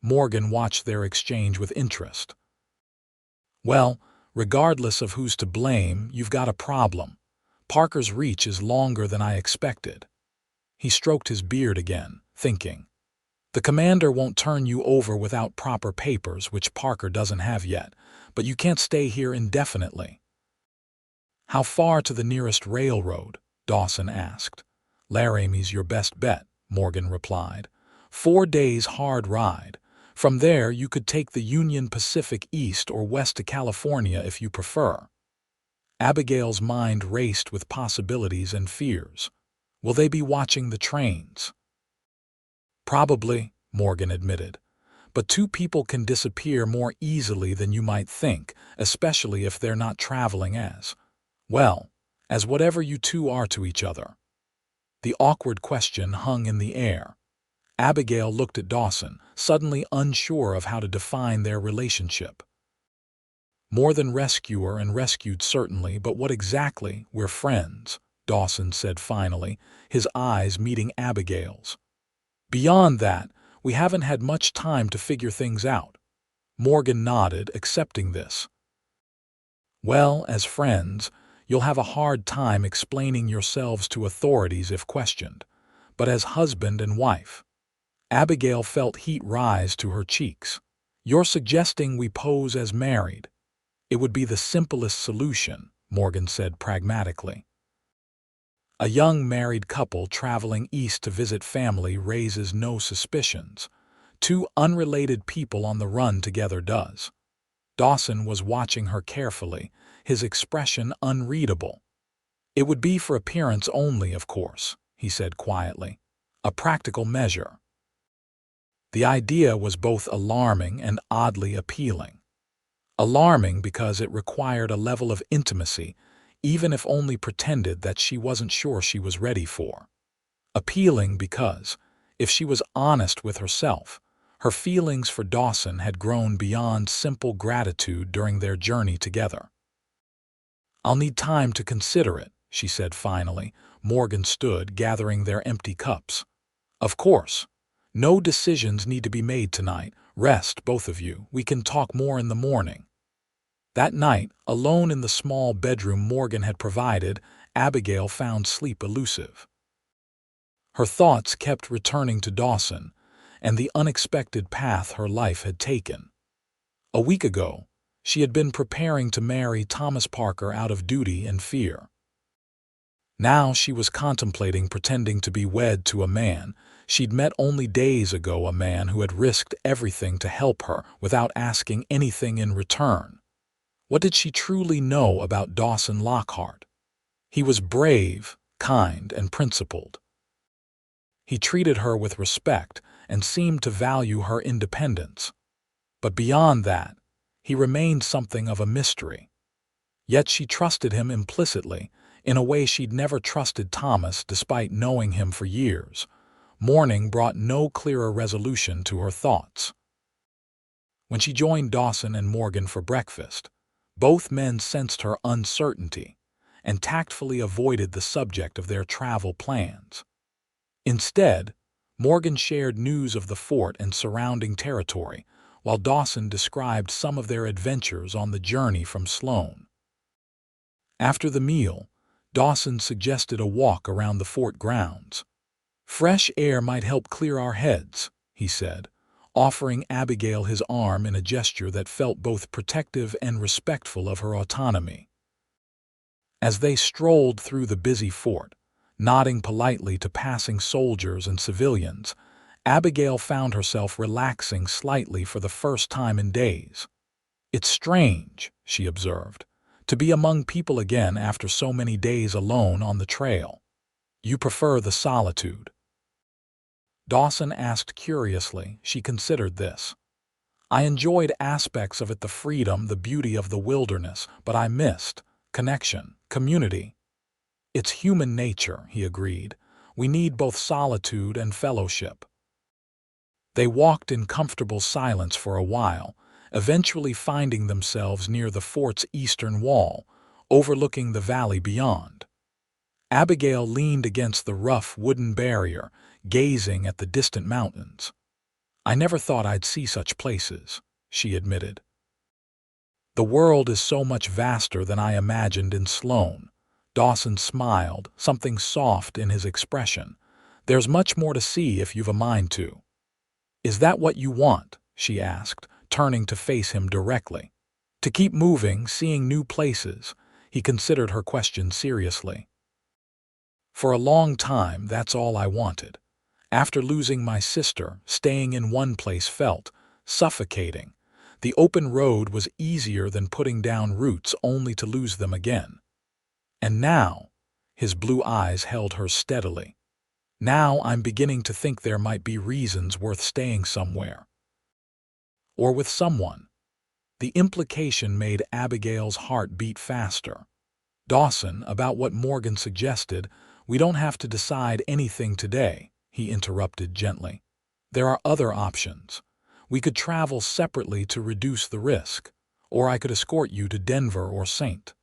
Morgan watched their exchange with interest. "Well, regardless of who's to blame, you've got a problem. Parker's reach is longer than I expected." He stroked his beard again, thinking. "The commander won't turn you over without proper papers, which Parker doesn't have yet, but you can't stay here indefinitely." "How far to the nearest railroad?" Dawson asked. "Laramie's your best bet," Morgan replied. 4 days hard ride. From there you could take the Union Pacific east or west to California if you prefer." Abigail's mind raced with possibilities and fears. Will they be watching the trains? "Probably," Morgan admitted. "But 2 people can disappear more easily than you might think, especially if they're not traveling as whatever you 2 are to each other." The awkward question hung in the air. Abigail looked at Dawson, suddenly unsure of how to define their relationship. More than rescuer and rescued certainly, but what exactly? We're friends, Dawson said finally, his eyes meeting Abigail's. Beyond that, we haven't had much time to figure things out. Morgan nodded, accepting this. Well, as friends, you'll have a hard time explaining yourselves to authorities if questioned. But as husband and wife, Abigail felt heat rise to her cheeks. You're suggesting we pose as married. It would be the simplest solution, Morgan said pragmatically. A young married couple traveling east to visit family raises no suspicions. Two unrelated people on the run together does. Dawson was watching her carefully, his expression unreadable. It would be for appearance only, of course, he said quietly. A practical measure. The idea was both alarming and oddly appealing. Alarming because it required a level of intimacy, even if only pretended that she wasn't sure she was ready for. Appealing because, if she was honest with herself, her feelings for Dawson had grown beyond simple gratitude during their journey together. I'll need time to consider it, she said finally. Morgan stood, gathering their empty cups. Of course. No decisions need to be made tonight. Rest, both of you. We can talk more in the morning. That night, alone in the small bedroom Morgan had provided, Abigail found sleep elusive. Her thoughts kept returning to Dawson and the unexpected path her life had taken. A week ago, she had been preparing to marry Thomas Parker out of duty and fear. Now she was contemplating pretending to be wed to a man she'd met only days ago, a man who had risked everything to help her without asking anything in return. What did she truly know about Dawson Lockhart? He was brave, kind, and principled. He treated her with respect and seemed to value her independence. But beyond that, he remained something of a mystery. Yet she trusted him implicitly, in a way she'd never trusted Thomas despite knowing him for years. Morning brought no clearer resolution to her thoughts. When she joined Dawson and Morgan for breakfast, both men sensed her uncertainty and tactfully avoided the subject of their travel plans. Instead, Morgan shared news of the fort and surrounding territory, while Dawson described some of their adventures on the journey from Sloan. After the meal, Dawson suggested a walk around the fort grounds. Fresh air might help clear our heads, he said, offering Abigail his arm in a gesture that felt both protective and respectful of her autonomy. As they strolled through the busy fort, nodding politely to passing soldiers and civilians, Abigail found herself relaxing slightly for the first time in days. It's strange, she observed, to be among people again after so many days alone on the trail. You prefer the solitude? Dawson asked curiously. She considered this. I enjoyed aspects of it, the freedom, the beauty of the wilderness, but I missed connection, community. It's human nature, he agreed. We need both solitude and fellowship. They walked in comfortable silence for a while, eventually finding themselves near the fort's eastern wall, overlooking the valley beyond. Abigail leaned against the rough wooden barrier, gazing at the distant mountains. I never thought I'd see such places, she admitted. The world is so much vaster than I imagined in Sloan. Dawson smiled, something soft in his expression. There's much more to see if you've a mind to. Is that what you want? She asked, turning to face him directly. To keep moving, seeing new places. He considered her question seriously. For a long time, that's all I wanted. After losing my sister, staying in one place felt suffocating. The open road was easier than putting down roots only to lose them again. And now, his blue eyes held her steadily. Now I'm beginning to think there might be reasons worth staying somewhere. Or with someone. The implication made Abigail's heart beat faster. Dawson, about what Morgan suggested, we don't have to decide anything today, he interrupted gently. There are other options. We could travel separately to reduce the risk, or I could escort you to Denver or St.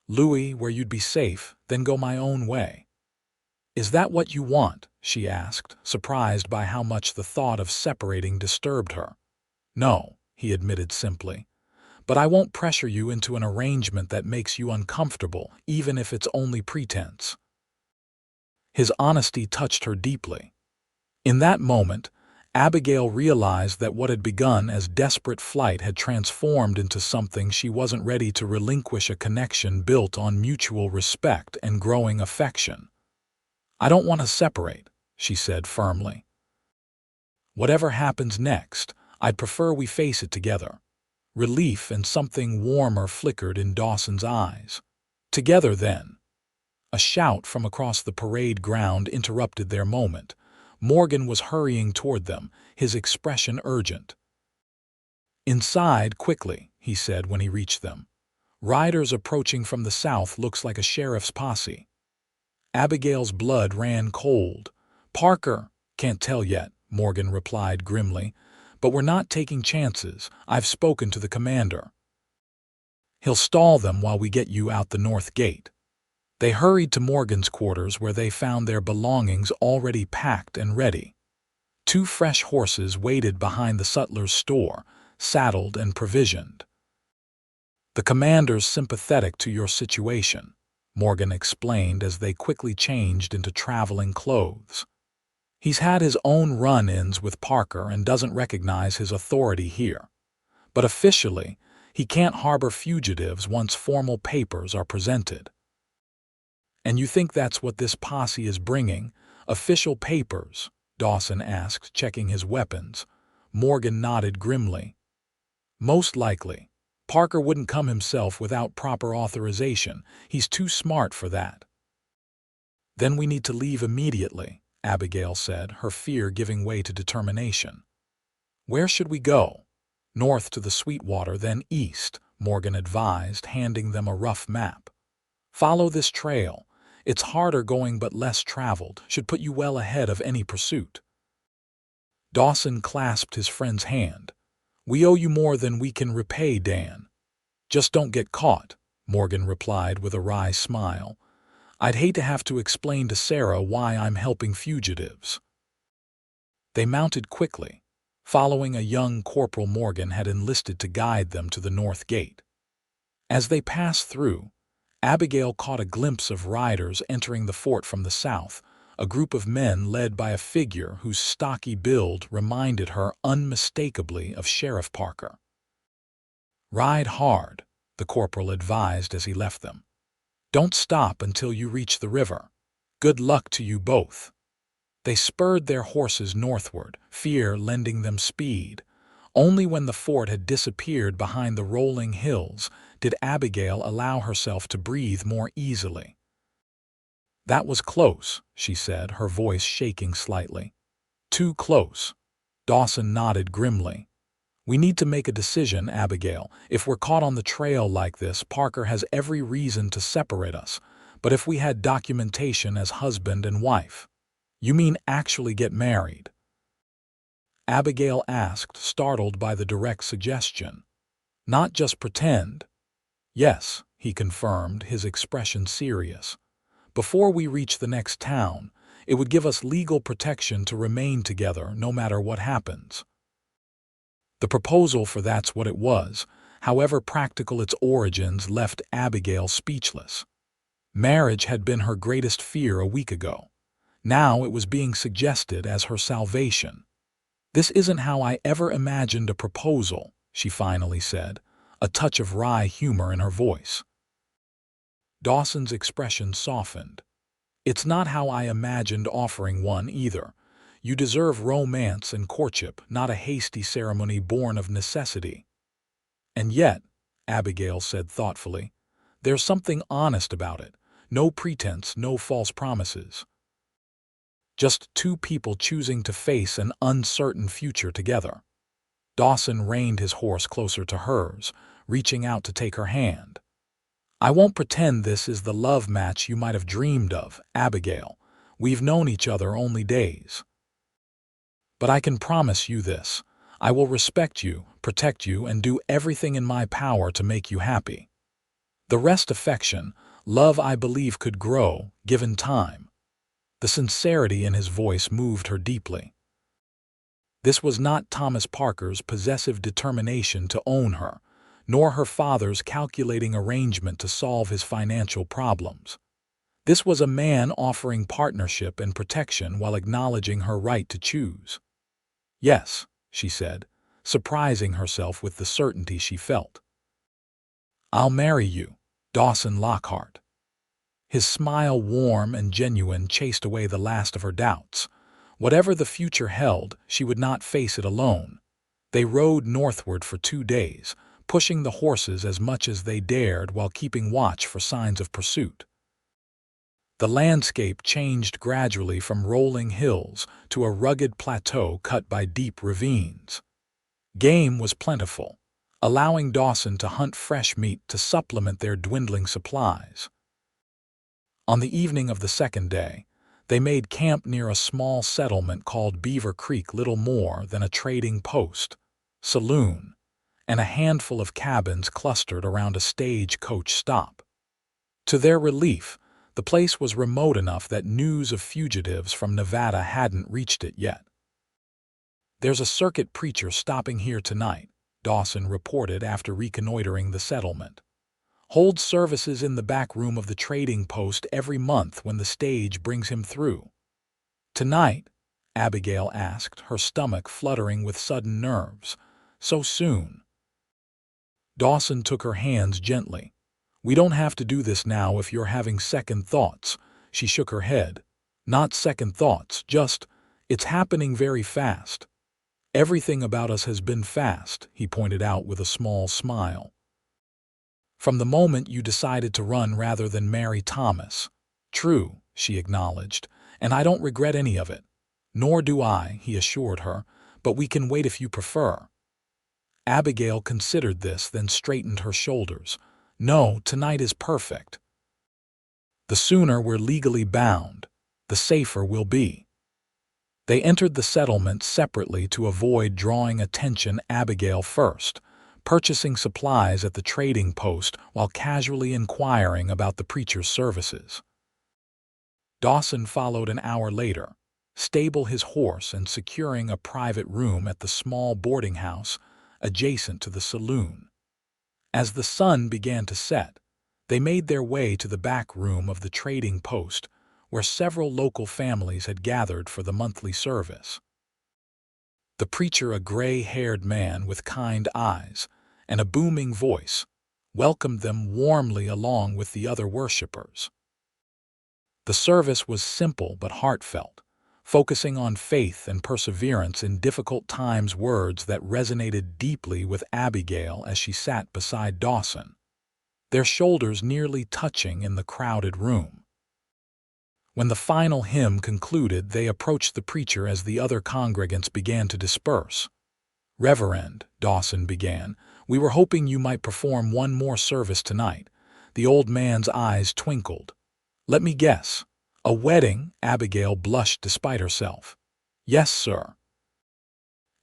Louis, where you'd be safe, then go my own way." "Is that what you want?" she asked, surprised by how much the thought of separating disturbed her. "No," he admitted simply, "but I won't pressure you into an arrangement that makes you uncomfortable, even if it's only pretense." His honesty touched her deeply. In that moment, Abigail realized that what had begun as desperate flight had transformed into something she wasn't ready to relinquish, a connection built on mutual respect and growing affection. "I don't want to separate," she said firmly. "Whatever happens next, I'd prefer we face it together." Relief and something warmer flickered in Dawson's eyes. "Together, then." A shout from across the parade ground interrupted their moment. Morgan was hurrying toward them, his expression urgent. "Inside, quickly," he said when he reached them. "Riders approaching from the south, looks like a sheriff's posse." Abigail's blood ran cold. "Parker?" "Can't tell yet," Morgan replied grimly. "But we're not taking chances. I've spoken to the commander. He'll stall them while we get you out the north gate." They hurried to Morgan's quarters, where they found their belongings already packed and ready. 2 fresh horses waited behind the sutler's store, saddled and provisioned. "The commander's sympathetic to your situation," Morgan explained as they quickly changed into traveling clothes. "He's had his own run-ins with Parker and doesn't recognize his authority here. But officially, he can't harbor fugitives once formal papers are presented." "And you think that's what this posse is bringing? Official papers?" Dawson asked, checking his weapons. Morgan nodded grimly. "Most likely. Parker wouldn't come himself without proper authorization. He's too smart for that." "Then we need to leave immediately," Abigail said, her fear giving way to determination. "Where should we go?" "North to the Sweetwater, then east," Morgan advised, handing them a rough map. "Follow this trail. It's harder going but less traveled, should put you well ahead of any pursuit." Dawson clasped his friend's hand. "We owe you more than we can repay, Dan." "Just don't get caught," Morgan replied with a wry smile. "I'd hate to have to explain to Sarah why I'm helping fugitives." They mounted quickly, following a young Corporal Morgan had enlisted to guide them to the north gate. As they passed through, Abigail caught a glimpse of riders entering the fort from the south, a group of men led by a figure whose stocky build reminded her unmistakably of Sheriff Parker. "Ride hard," the corporal advised as he left them. "Don't stop until you reach the river. Good luck to you both." They spurred their horses northward, fear lending them speed. Only when the fort had disappeared behind the rolling hills did Abigail allow herself to breathe more easily. "That was close," she said, her voice shaking slightly. "Too close." Dawson nodded grimly. "We need to make a decision, Abigail. If we're caught on the trail like this, Parker has every reason to separate us. But if we had documentation as husband and wife—" "You mean actually get married?" Abigail asked, startled by the direct suggestion. "Not just pretend?" "Yes," he confirmed, his expression serious. "Before we reach the next town, it would give us legal protection to remain together no matter what happens." The proposal for That's What It Was, however practical its origins, left Abigail speechless. Marriage had been her greatest fear a week ago. Now it was being suggested as her salvation. "This isn't how I ever imagined a proposal," she finally said, a touch of wry humor in her voice. Dawson's expression softened. "It's not how I imagined offering one either. You deserve romance and courtship, not a hasty ceremony born of necessity." "And yet," Abigail said thoughtfully, "there's something honest about it. No pretense, no false promises. Just 2 people choosing to face an uncertain future together." Dawson reined his horse closer to hers, reaching out to take her hand. "I won't pretend this is the love match you might have dreamed of, Abigail. We've known each other only days. But I can promise you this. I will respect you, protect you, and do everything in my power to make you happy. The rest affection, love I believe could grow, given time. The sincerity in his voice moved her deeply. This was not Thomas Parker's possessive determination to own her, nor her father's calculating arrangement to solve his financial problems. This was a man offering partnership and protection while acknowledging her right to choose. Yes, she said, surprising herself with the certainty she felt. I'll marry you, Dawson Lockhart. His smile, warm and genuine, chased away the last of her doubts. Whatever the future held, she would not face it alone. They rode northward for 2 days, pushing the horses as much as they dared while keeping watch for signs of pursuit. The landscape changed gradually from rolling hills to a rugged plateau cut by deep ravines. Game was plentiful, allowing Dawson to hunt fresh meat to supplement their dwindling supplies. On the evening of the second day, they made camp near a small settlement called Beaver Creek, little more than a trading post, saloon, and a handful of cabins clustered around a stagecoach stop. To their relief, the place was remote enough that news of fugitives from Nevada hadn't reached it yet. There's a circuit preacher stopping here tonight, Dawson reported after reconnoitering the settlement. Holds services in the back room of the trading post every month when the stage brings him through. Tonight? Abigail asked, her stomach fluttering with sudden nerves. So soon? Dawson took her hands gently. We don't have to do this now if you're having second thoughts. She shook her head. Not second thoughts, just, it's happening very fast. Everything about us has been fast, he pointed out with a small smile. From the moment you decided to run rather than marry Thomas. True, she acknowledged, and I don't regret any of it. Nor do I, he assured her, but we can wait if you prefer. Abigail considered this, then straightened her shoulders. No, tonight is perfect. The sooner we're legally bound, the safer we'll be. They entered the settlement separately to avoid drawing attention. Abigail first, purchasing supplies at the trading post while casually inquiring about the preacher's services. Dawson followed an hour later, stable his horse and securing a private room at the small boarding house adjacent to the saloon. As the sun began to set, they made their way to the back room of the trading post, where several local families had gathered for the monthly service. The preacher, a gray-haired man with kind eyes and a booming voice, welcomed them warmly along with the other worshippers. The service was simple but heartfelt, focusing on faith and perseverance in difficult times, words that resonated deeply with Abigail as she sat beside Dawson, their shoulders nearly touching in the crowded room. When the final hymn concluded, they approached the preacher as the other congregants began to disperse. Reverend, Dawson began, we were hoping you might perform one more service tonight. The old man's eyes twinkled. Let me guess. A wedding? Abigail blushed despite herself. Yes, sir.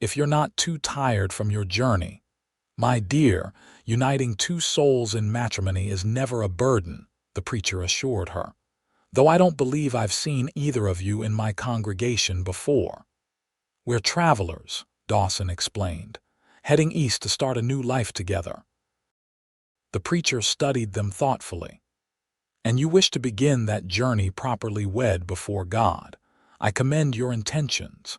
If you're not too tired from your journey. My dear, uniting two souls in matrimony is never a burden, the preacher assured her. Though I don't believe I've seen either of you in my congregation before. We're travelers, Dawson explained, heading east to start a new life together. The preacher studied them thoughtfully. And you wish to begin that journey properly wed before God. I commend your intentions.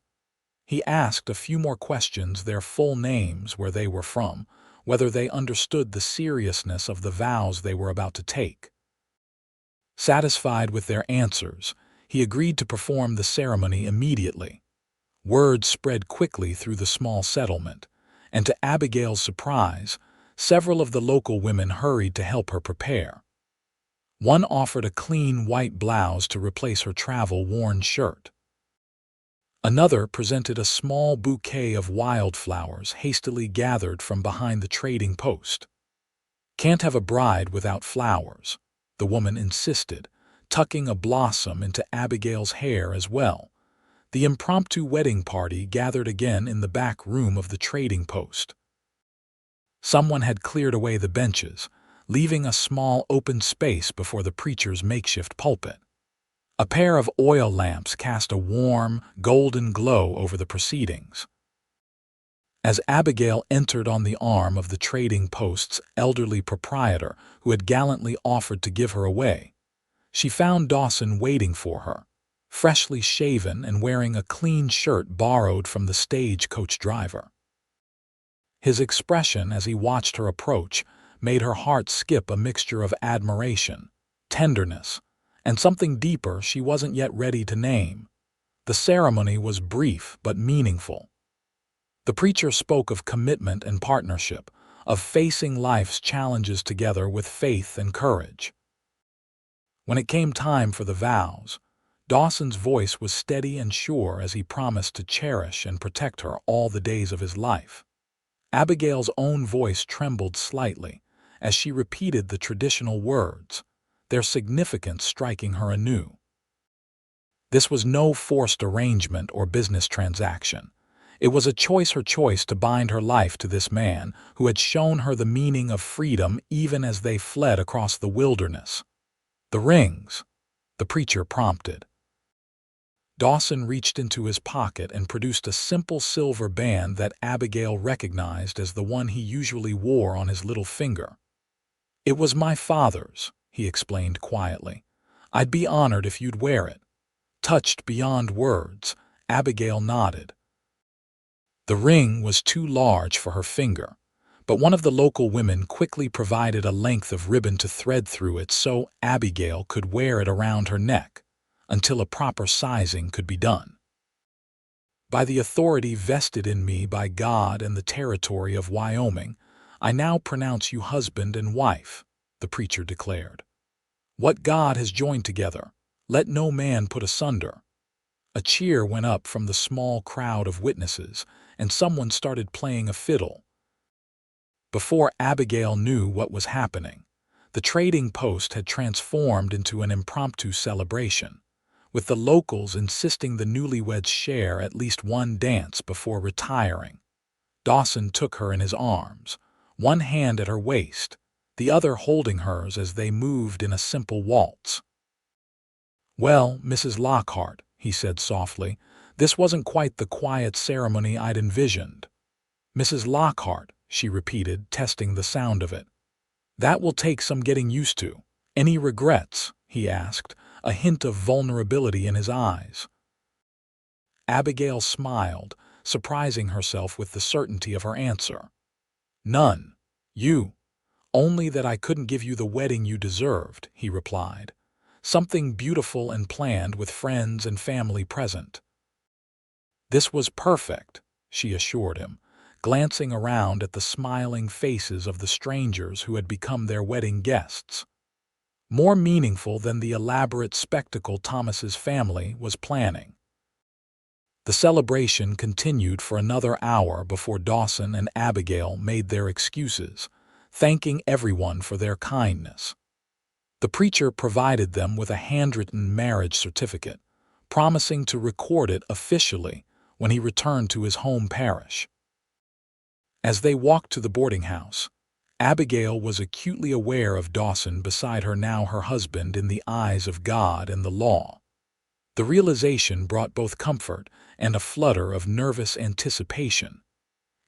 He asked a few more questions, their full names, where they were from, whether they understood the seriousness of the vows they were about to take. Satisfied with their answers, he agreed to perform the ceremony immediately. Word spread quickly through the small settlement, and to Abigail's surprise, several of the local women hurried to help her prepare. One offered a clean white blouse to replace her travel-worn shirt. Another presented a small bouquet of wildflowers hastily gathered from behind the trading post. Can't have a bride without flowers, the woman insisted, tucking a blossom into Abigail's hair as well. The impromptu wedding party gathered again in the back room of the trading post. Someone had cleared away the benches, leaving a small open space before the preacher's makeshift pulpit. A pair of oil lamps cast a warm, golden glow over the proceedings. As Abigail entered on the arm of the trading post's elderly proprietor who had gallantly offered to give her away, she found Dawson waiting for her, freshly shaven and wearing a clean shirt borrowed from the stagecoach driver. His expression as he watched her approach made her heart skip a mixture of admiration, tenderness, and something deeper she wasn't yet ready to name. The ceremony was brief but meaningful. The preacher spoke of commitment and partnership, of facing life's challenges together with faith and courage. When it came time for the vows, Dawson's voice was steady and sure as he promised to cherish and protect her all the days of his life. Abigail's own voice trembled slightly as she repeated the traditional words, their significance striking her anew. This was no forced arrangement or business transaction. It was her choice to bind her life to this man who had shown her the meaning of freedom even as they fled across the wilderness. "The rings," the preacher prompted. Dawson reached into his pocket and produced a simple silver band that Abigail recognized as the one he usually wore on his little finger. "It was my father's," he explained quietly. "I'd be honored if you'd wear it." Touched beyond words, Abigail nodded. The ring was too large for her finger, but one of the local women quickly provided a length of ribbon to thread through it so Abigail could wear it around her neck until a proper sizing could be done. "By the authority vested in me by God and the territory of Wyoming, I now pronounce you husband and wife," the preacher declared. "What God has joined together, let no man put asunder." A cheer went up from the small crowd of witnesses, and someone started playing a fiddle. Before Abigail knew what was happening, the trading post had transformed into an impromptu celebration, with the locals insisting the newlyweds share at least one dance before retiring. Dawson took her in his arms, one hand at her waist, the other holding hers as they moved in a simple waltz. "Well, Mrs. Lockhart," he said softly, "this wasn't quite the quiet ceremony I'd envisioned." "Mrs. Lockhart," she repeated, testing the sound of it. "That will take some getting used to. Any regrets?" he asked, a hint of vulnerability in his eyes. Abigail smiled, surprising herself with the certainty of her answer. "None. You. Only that I couldn't give you the wedding you deserved," he replied. "Something beautiful and planned with friends and family present." "This was perfect," she assured him, glancing around at the smiling faces of the strangers who had become their wedding guests. "More meaningful than the elaborate spectacle Thomas's family was planning." The celebration continued for another hour before Dawson and Abigail made their excuses, thanking everyone for their kindness. The preacher provided them with a handwritten marriage certificate, promising to record it officially when he returned to his home parish. As they walked to the boarding house, Abigail was acutely aware of Dawson beside her now her husband in the eyes of God and the law. The realization brought both comfort and a flutter of nervous anticipation.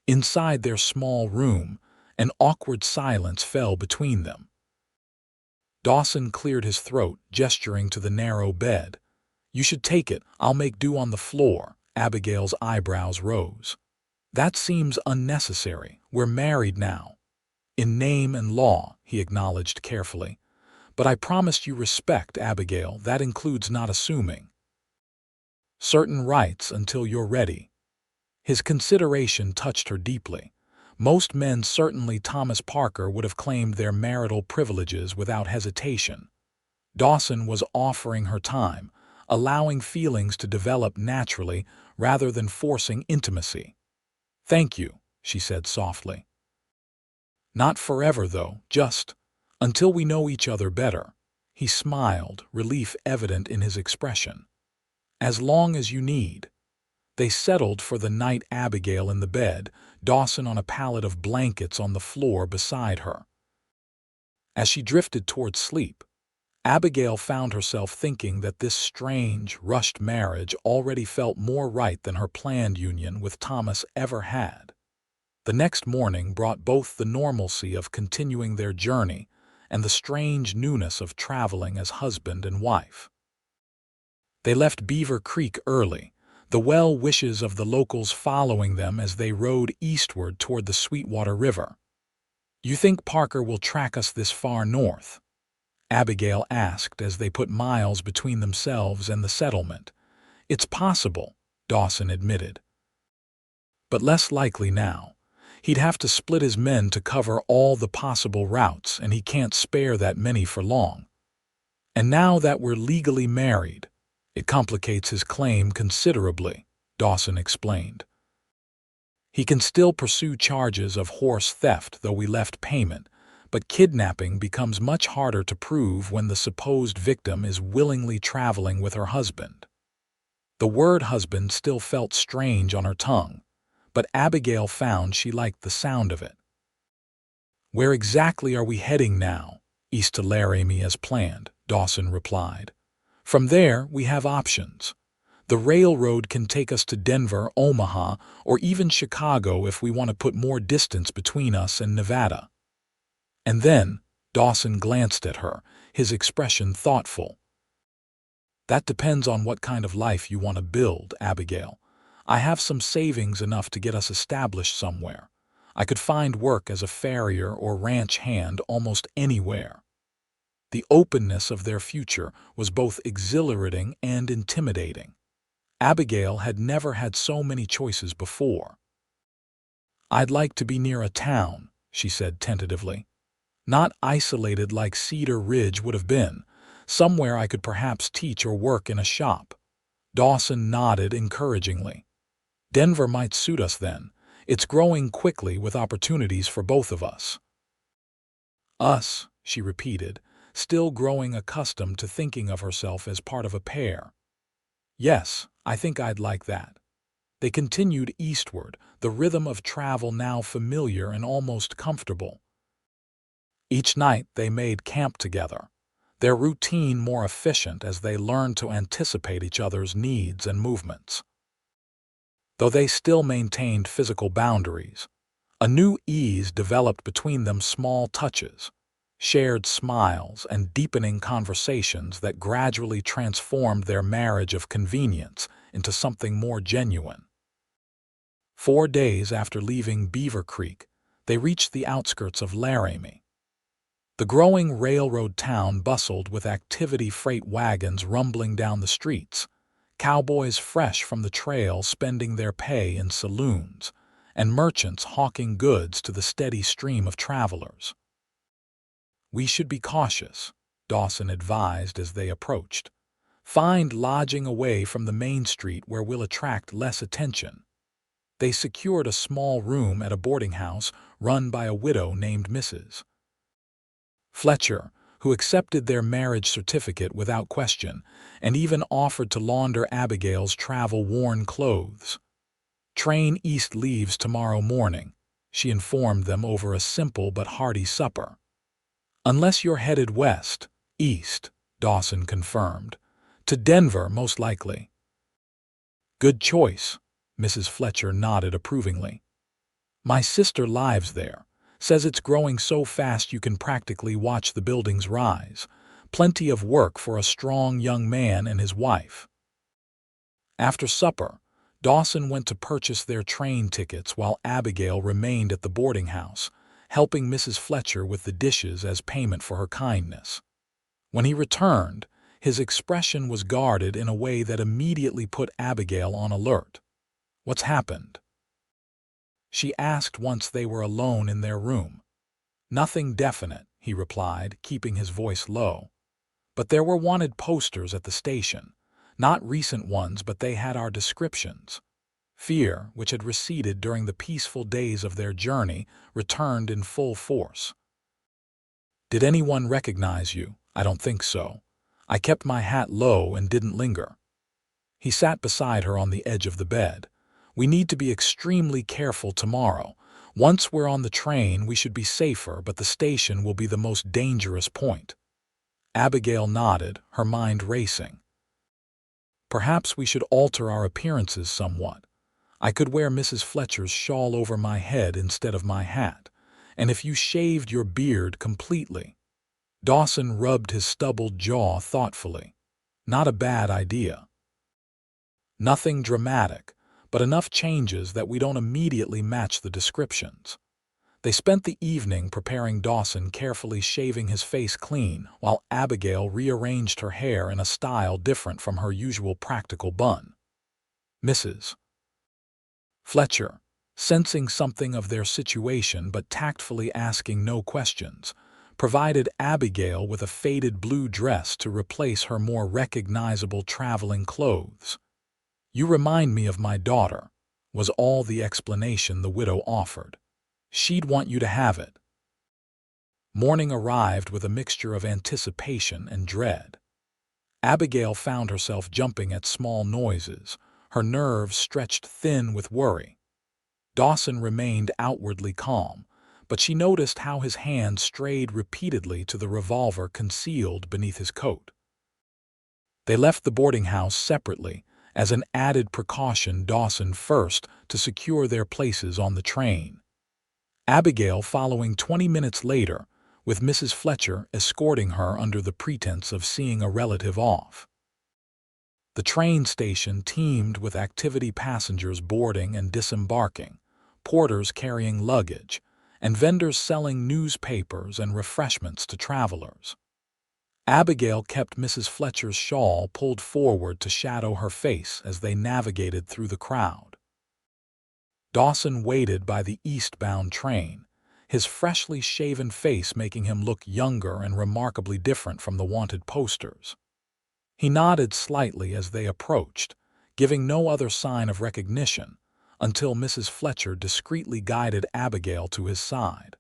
Inside their small room, an awkward silence fell between them. Dawson cleared his throat, gesturing to the narrow bed. "You should take it. I'll make do on the floor." Abigail's eyebrows rose. "That seems unnecessary. We're married now." "In name and law," he acknowledged carefully. "But I promised you respect, Abigail. That includes not assuming certain rights until you're ready." His consideration touched her deeply. Most men, certainly Thomas Parker, would have claimed their marital privileges without hesitation. Dawson was offering her time, allowing feelings to develop naturally rather than forcing intimacy. "Thank you," she said softly. "Not forever, though, just until we know each other better." He smiled, relief evident in his expression. As long as you need. They settled for the night, Abigail in the bed, Dawson on a pallet of blankets on the floor beside her. As she drifted toward sleep, Abigail found herself thinking that this strange, rushed marriage already felt more right than her planned union with Thomas ever had. The next morning brought both the normalcy of continuing their journey and the strange newness of traveling as husband and wife. They left Beaver Creek early, the well wishes of the locals following them as they rode eastward toward the Sweetwater River. "You think Parker will track us this far north?" Abigail asked as they put miles between themselves and the settlement. "It's possible," Dawson admitted. "But less likely now. He'd have to split his men to cover all the possible routes, and he can't spare that many for long. And now that we're legally married, it complicates his claim considerably," Dawson explained. "He can still pursue charges of horse theft, though we left payment, but kidnapping becomes much harder to prove when the supposed victim is willingly traveling with her husband." The word husband still felt strange on her tongue, but Abigail found she liked the sound of it. "Where exactly are we heading now?" "East to Laramie as planned," Dawson replied. "From there, we have options. The railroad can take us to Denver, Omaha, or even Chicago if we want to put more distance between us and Nevada." And then, Dawson glanced at her, his expression thoughtful. "That depends on what kind of life you want to build, Abigail. I have some savings enough to get us established somewhere. I could find work as a farrier or ranch hand almost anywhere." The openness of their future was both exhilarating and intimidating. Abigail had never had so many choices before. "I'd like to be near a town," she said tentatively. "Not isolated like Cedar Ridge would have been, somewhere I could perhaps teach or work in a shop." Dawson nodded encouragingly. "Denver might suit us then. It's growing quickly with opportunities for both of us." "Us," she repeated, still growing accustomed to thinking of herself as part of a pair. "Yes, I think I'd like that." They continued eastward, the rhythm of travel now familiar and almost comfortable. Each night they made camp together, their routine more efficient as they learned to anticipate each other's needs and movements. Though they still maintained physical boundaries, a new ease developed between them, small touches, shared smiles, and deepening conversations that gradually transformed their marriage of convenience into something more genuine. 4 days after leaving Beaver Creek, they reached the outskirts of Laramie. The growing railroad town bustled with activity, freight wagons rumbling down the streets, cowboys fresh from the trail spending their pay in saloons, and merchants hawking goods to the steady stream of travelers. "We should be cautious," Dawson advised as they approached. "Find lodging away from the main street where we'll attract less attention." They secured a small room at a boarding house run by a widow named Mrs. Fletcher, who accepted their marriage certificate without question and even offered to launder Abigail's travel-worn clothes. "Train east leaves tomorrow morning," she informed them over a simple but hearty supper. "Unless you're headed west, east," Dawson confirmed. "To Denver, most likely." "Good choice," Mrs. Fletcher nodded approvingly. "My sister lives there. Says it's growing so fast you can practically watch the buildings rise. Plenty of work for a strong young man and his wife." After supper, Dawson went to purchase their train tickets while Abigail remained at the boarding house, helping Mrs. Fletcher with the dishes as payment for her kindness. When he returned, his expression was guarded in a way that immediately put Abigail on alert. "What's happened?" she asked once they were alone in their room. "Nothing definite," he replied, keeping his voice low. "But there were wanted posters at the station. Not recent ones, but they had our descriptions." Fear, which had receded during the peaceful days of their journey, returned in full force. "Did anyone recognize you?" "I don't think so. I kept my hat low and didn't linger." He sat beside her on the edge of the bed. "We need to be extremely careful tomorrow. Once we're on the train, we should be safer, but the station will be the most dangerous point." Abigail nodded, her mind racing. "Perhaps we should alter our appearances somewhat. I could wear Mrs. Fletcher's shawl over my head instead of my hat, and if you shaved your beard completely." Dawson rubbed his stubbled jaw thoughtfully. "Not a bad idea. Nothing dramatic, but enough changes that we don't immediately match the descriptions." They spent the evening preparing Dawson carefully shaving his face clean, while Abigail rearranged her hair in a style different from her usual practical bun. Mrs. Fletcher, sensing something of their situation but tactfully asking no questions, provided Abigail with a faded blue dress to replace her more recognizable traveling clothes. "You remind me of my daughter," was all the explanation the widow offered. "She'd want you to have it." Morning arrived with a mixture of anticipation and dread. Abigail found herself jumping at small noises, her nerves stretched thin with worry. Dawson remained outwardly calm, but she noticed how his hand strayed repeatedly to the revolver concealed beneath his coat. They left the boarding house separately, as an added precaution, Dawson first to secure their places on the train. Abigail following 20 minutes later, with Mrs. Fletcher escorting her under the pretense of seeing a relative off. The train station teemed with activity, passengers boarding and disembarking, porters carrying luggage, and vendors selling newspapers and refreshments to travelers. Abigail kept Mrs. Fletcher's shawl pulled forward to shadow her face as they navigated through the crowd. Dawson waited by the eastbound train, his freshly shaven face making him look younger and remarkably different from the wanted posters. He nodded slightly as they approached, giving no other sign of recognition, until Mrs. Fletcher discreetly guided Abigail to his side.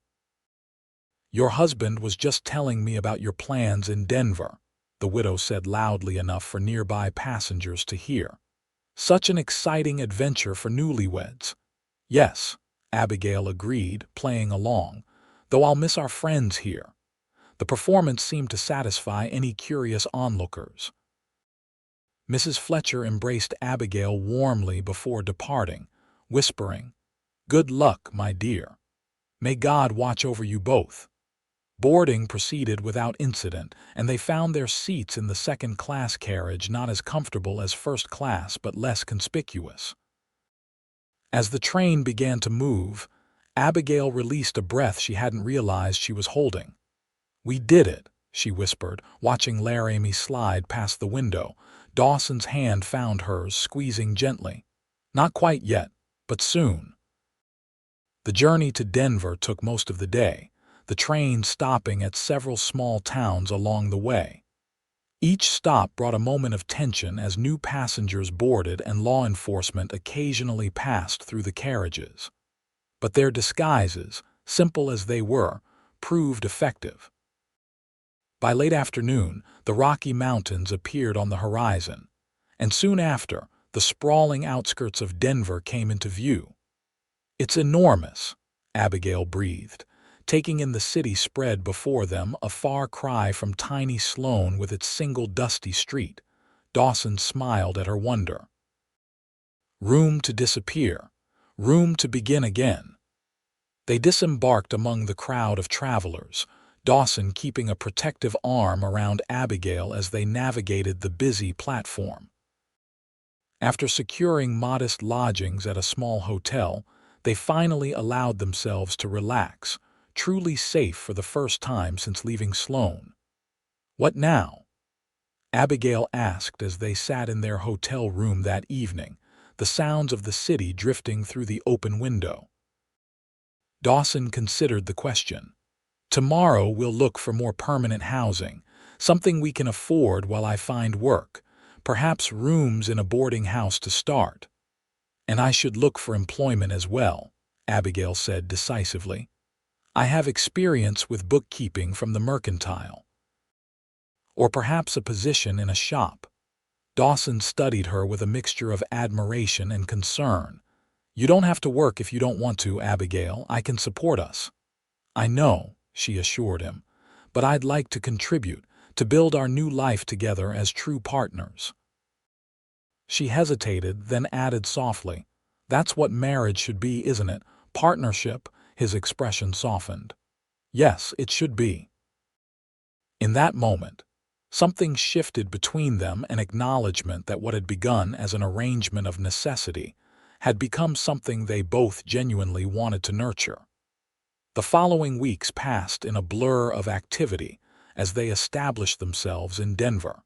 "Your husband was just telling me about your plans in Denver," the widow said loudly enough for nearby passengers to hear. "Such an exciting adventure for newlyweds." "Yes," Abigail agreed, playing along, "though I'll miss our friends here." The performance seemed to satisfy any curious onlookers. Mrs. Fletcher embraced Abigail warmly before departing, whispering, "Good luck, my dear. May God watch over you both." Boarding proceeded without incident, and they found their seats in the second-class carriage not as comfortable as first class but less conspicuous. As the train began to move, Abigail released a breath she hadn't realized she was holding. "We did it," she whispered, watching Laramie slide past the window. Dawson's hand found hers, squeezing gently. "Not quite yet, but soon." The journey to Denver took most of the day, the train stopping at several small towns along the way. Each stop brought a moment of tension as new passengers boarded and law enforcement occasionally passed through the carriages. But their disguises, simple as they were, proved effective. By late afternoon, the Rocky Mountains appeared on the horizon, and soon after, the sprawling outskirts of Denver came into view. "It's enormous," Abigail breathed, taking in the city spread before them, a far cry from tiny Sloan with its single dusty street. Dawson smiled at her wonder. Room to disappear, room to begin again. They disembarked among the crowd of travelers, Dawson keeping a protective arm around Abigail as they navigated the busy platform. After securing modest lodgings at a small hotel, they finally allowed themselves to relax, truly safe for the first time since leaving Sloan. "What now?" Abigail asked as they sat in their hotel room that evening, the sounds of the city drifting through the open window. Dawson considered the question. "Tomorrow we'll look for more permanent housing, something we can afford while I find work, perhaps rooms in a boarding house to start." "And I should look for employment as well," Abigail said decisively. "I have experience with bookkeeping from the mercantile. Or perhaps a position in a shop." Dawson studied her with a mixture of admiration and concern. "You don't have to work if you don't want to, Abigail. I can support us." "I know," she assured him, "but I'd like to contribute, to build our new life together as true partners." She hesitated, then added softly, "That's what marriage should be, isn't it? Partnership." His expression softened. "Yes, it should be." In that moment, something shifted between them, an acknowledgement that what had begun as an arrangement of necessity had become something they both genuinely wanted to nurture. The following weeks passed in a blur of activity as they established themselves in Denver.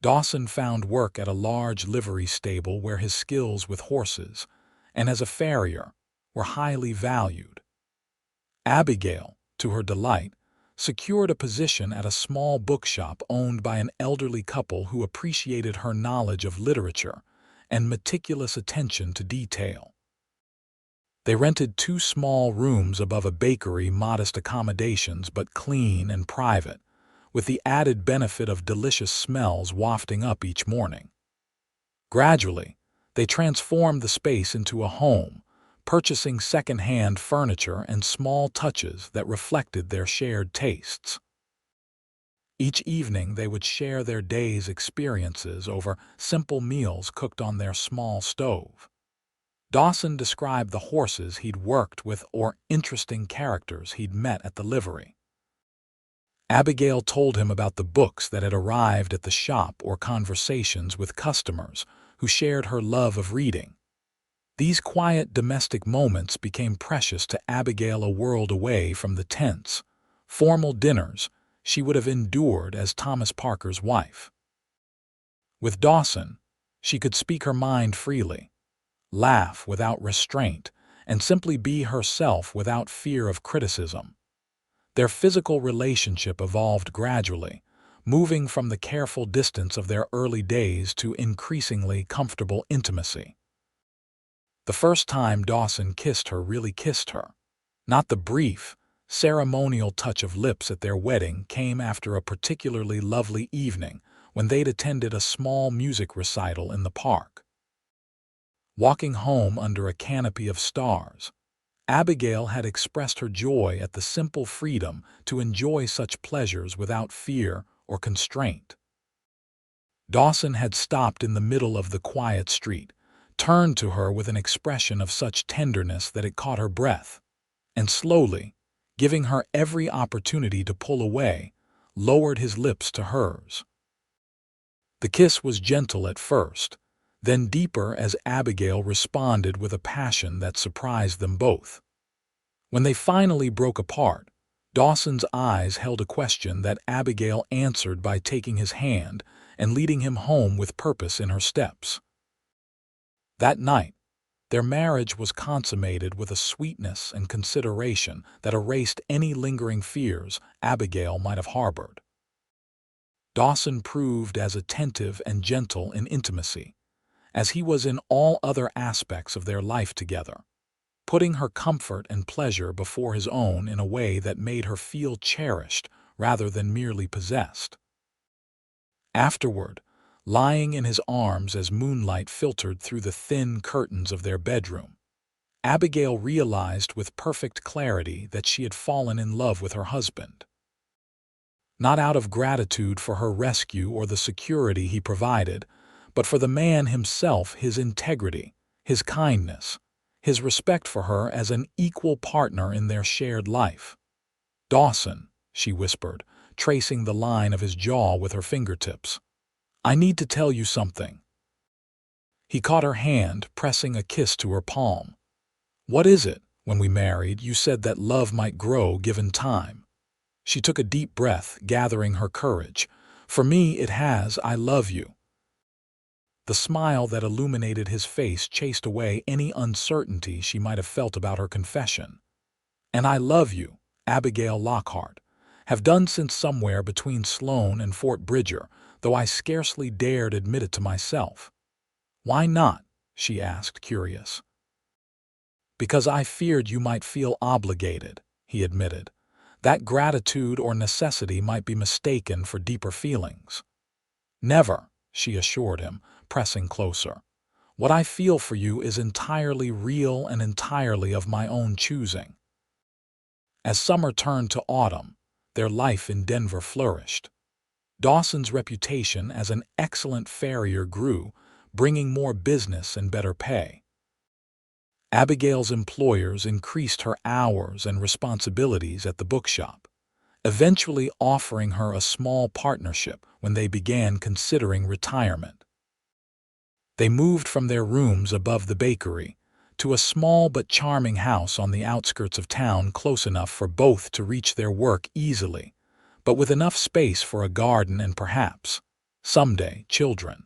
Dawson found work at a large livery stable where his skills with horses and as a farrier were highly valued. Abigail, to her delight, secured a position at a small bookshop owned by an elderly couple who appreciated her knowledge of literature and meticulous attention to detail. They rented 2 small rooms above a bakery, modest accommodations but clean and private, with the added benefit of delicious smells wafting up each morning. Gradually, they transformed the space into a home, purchasing second-hand furniture and small touches that reflected their shared tastes. Each evening they would share their day's experiences over simple meals cooked on their small stove. Dawson described the horses he'd worked with or interesting characters he'd met at the livery. Abigail told him about the books that had arrived at the shop or conversations with customers who shared her love of reading. These quiet domestic moments became precious to Abigail, a world away from the tense, formal dinners she would have endured as Thomas Parker's wife. With Dawson, she could speak her mind freely, laugh without restraint, and simply be herself without fear of criticism. Their physical relationship evolved gradually, moving from the careful distance of their early days to increasingly comfortable intimacy. The first time Dawson kissed her, really kissed her, not the brief, ceremonial touch of lips at their wedding, came after a particularly lovely evening when they'd attended a small music recital in the park. Walking home under a canopy of stars, Abigail had expressed her joy at the simple freedom to enjoy such pleasures without fear or constraint. Dawson had stopped in the middle of the quiet street, turned to her with an expression of such tenderness that it caught her breath, and slowly, giving her every opportunity to pull away, lowered his lips to hers. The kiss was gentle at first, then deeper as Abigail responded with a passion that surprised them both. When they finally broke apart, Dawson's eyes held a question that Abigail answered by taking his hand and leading him home with purpose in her steps. That night, their marriage was consummated with a sweetness and consideration that erased any lingering fears Abigail might have harbored. Dawson proved as attentive and gentle in intimacy as he was in all other aspects of their life together, putting her comfort and pleasure before his own in a way that made her feel cherished rather than merely possessed. Afterward, lying in his arms as moonlight filtered through the thin curtains of their bedroom, Abigail realized with perfect clarity that she had fallen in love with her husband. Not out of gratitude for her rescue or the security he provided, but for the man himself, his integrity, his kindness, his respect for her as an equal partner in their shared life. "Dawson," she whispered, tracing the line of his jaw with her fingertips, "I need to tell you something." He caught her hand, pressing a kiss to her palm. "What is it? When we married, you said that love might grow given time." She took a deep breath, gathering her courage. "For me, it has. I love you." The smile that illuminated his face chased away any uncertainty she might have felt about her confession. "And I love you, Abigail Lockhart, have done since somewhere between Sloan and Fort Bridger, though I scarcely dared admit it to myself." "Why not?" she asked, curious. "Because I feared you might feel obligated," he admitted. "That gratitude or necessity might be mistaken for deeper feelings." "Never," she assured him, pressing closer. What I feel for you is entirely real and entirely of my own choosing. As summer turned to autumn, their life in Denver flourished. Dawson's reputation as an excellent farrier grew, bringing more business and better pay. Abigail's employers increased her hours and responsibilities at the bookshop, eventually offering her a small partnership when they began considering retirement. They moved from their rooms above the bakery to a small but charming house on the outskirts of town, close enough for both to reach their work easily, but with enough space for a garden and perhaps, someday, children.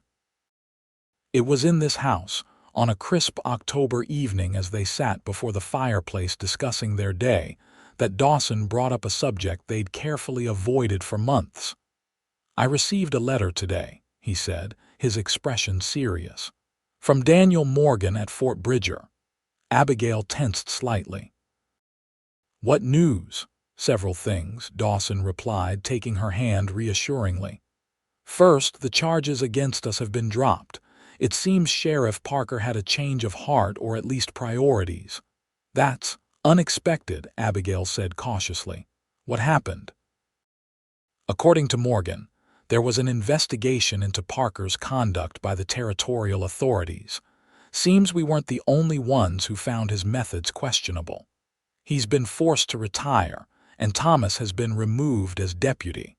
It was in this house, on a crisp October evening as they sat before the fireplace discussing their day, that Dawson brought up a subject they'd carefully avoided for months. "I received a letter today," he said, his expression serious. "From Daniel Morgan at Fort Bridger." Abigail tensed slightly. "What news?" "Several things," Dawson replied, taking her hand reassuringly. "First, the charges against us have been dropped. It seems Sheriff Parker had a change of heart, or at least priorities." "That's unexpected," Abigail said cautiously. "What happened?" According to Morgan, there was an investigation into Parker's conduct by the territorial authorities. "Seems we weren't the only ones who found his methods questionable. He's been forced to retire, and Thomas has been removed as deputy."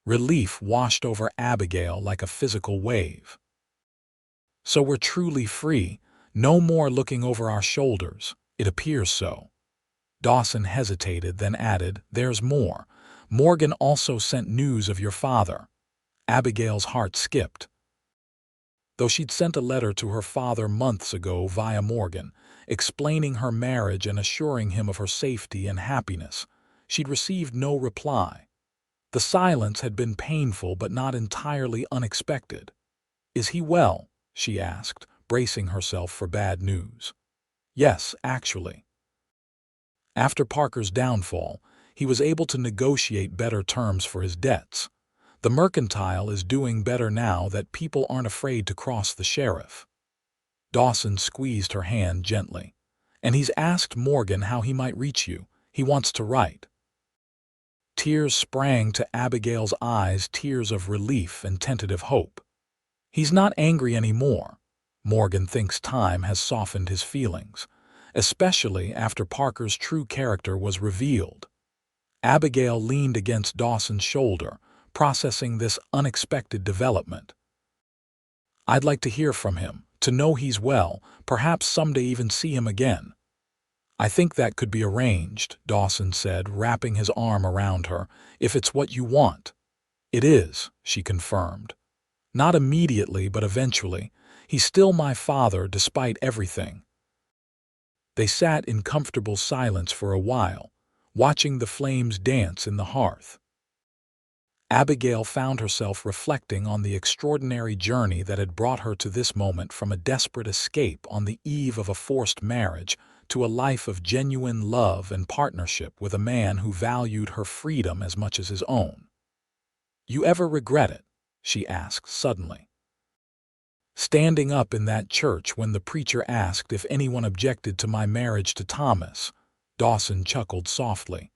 Relief washed over Abigail like a physical wave. "So we're truly free, no more looking over our shoulders." "It appears so." Dawson hesitated, then added, "There's more. Morgan also sent news of your father." Abigail's heart skipped. Though she'd sent a letter to her father months ago via Morgan, explaining her marriage and assuring him of her safety and happiness, she'd received no reply. The silence had been painful but not entirely unexpected. "Is he well?" she asked, bracing herself for bad news. "Yes, actually. After Parker's downfall, he was able to negotiate better terms for his debts. The mercantile is doing better now that people aren't afraid to cross the sheriff." Dawson squeezed her hand gently. "And he's asked Morgan how he might reach you. He wants to write." Tears sprang to Abigail's eyes, tears of relief and tentative hope. "He's not angry anymore. Morgan thinks time has softened his feelings, especially after Parker's true character was revealed." Abigail leaned against Dawson's shoulder, processing this unexpected development. "I'd like to hear from him, to know he's well, perhaps someday even see him again." "I think that could be arranged," Dawson said, wrapping his arm around her, "if it's what you want." "It is," she confirmed. "Not immediately, but eventually. He's still my father, despite everything." They sat in comfortable silence for a while, watching the flames dance in the hearth. Abigail found herself reflecting on the extraordinary journey that had brought her to this moment, from a desperate escape on the eve of a forced marriage to a life of genuine love and partnership with a man who valued her freedom as much as his own. "You ever regret it?" she asked suddenly. "Standing up in that church when the preacher asked if anyone objected to my marriage to Thomas," Dawson chuckled softly.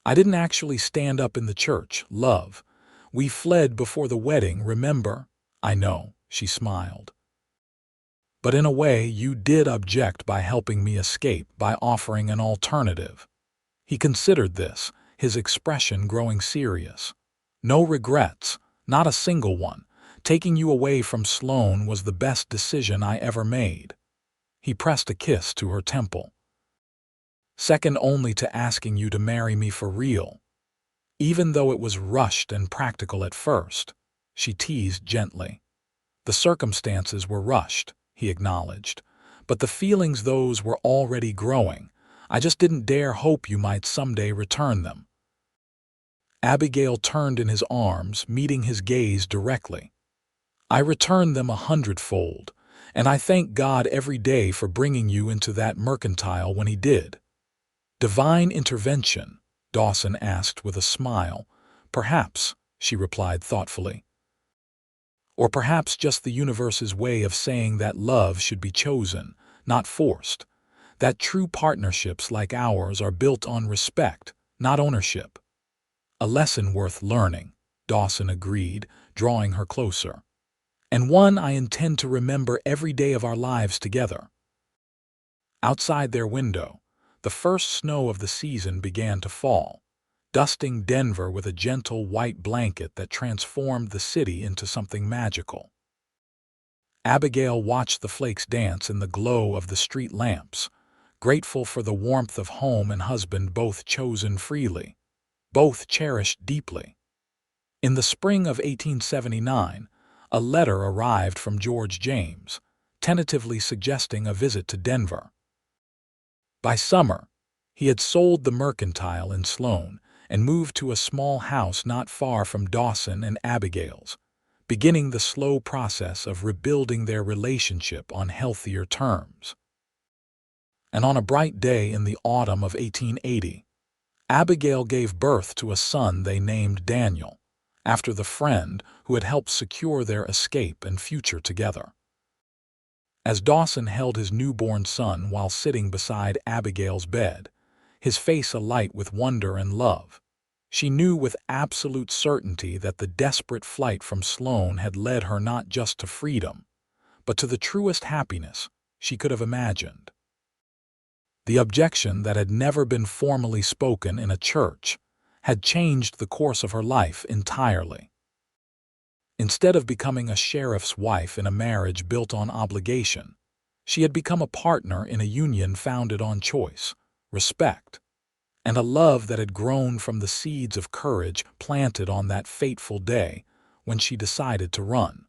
"I didn't actually stand up in the church, love. We fled before the wedding, remember?" "I know," she smiled. "But in a way, you did object by helping me escape, by offering an alternative." He considered this, his expression growing serious. "No regrets, not a single one. Taking you away from Sloan was the best decision I ever made." He pressed a kiss to her temple. "Second only to asking you to marry me for real. Even though it was rushed and practical at first," she teased gently. "The circumstances were rushed," he acknowledged, "but the feelings, those were already growing. I just didn't dare hope you might someday return them." Abigail turned in his arms, meeting his gaze directly. "I returned them 100-fold, and I thank God every day for bringing you into that mercantile when he did." "Divine intervention?" Dawson asked with a smile. "Perhaps," she replied thoughtfully. Or perhaps just the universe's way of saying that love should be chosen, not forced. That true partnerships like ours are built on respect, not ownership. A lesson worth learning, Dawson agreed, drawing her closer. And one I intend to remember every day of our lives together. Outside their window, the first snow of the season began to fall, dusting Denver with a gentle white blanket that transformed the city into something magical. Abigail watched the flakes dance in the glow of the street lamps, grateful for the warmth of home and husband both chosen freely, both cherished deeply. In the spring of 1879, a letter arrived from George James, tentatively suggesting a visit to Denver. By summer, he had sold the mercantile in Sloan and moved to a small house not far from Dawson and Abigail's, beginning the slow process of rebuilding their relationship on healthier terms. And on a bright day in the autumn of 1880, Abigail gave birth to a son they named Daniel, after the friend who had helped secure their escape and future together. As Dawson held his newborn son while sitting beside Abigail's bed, his face alight with wonder and love, she knew with absolute certainty that the desperate flight from Sloan had led her not just to freedom, but to the truest happiness she could have imagined. The objection that had never been formally spoken in a church had changed the course of her life entirely. Instead of becoming a sheriff's wife in a marriage built on obligation, she had become a partner in a union founded on choice, respect, and a love that had grown from the seeds of courage planted on that fateful day when she decided to run.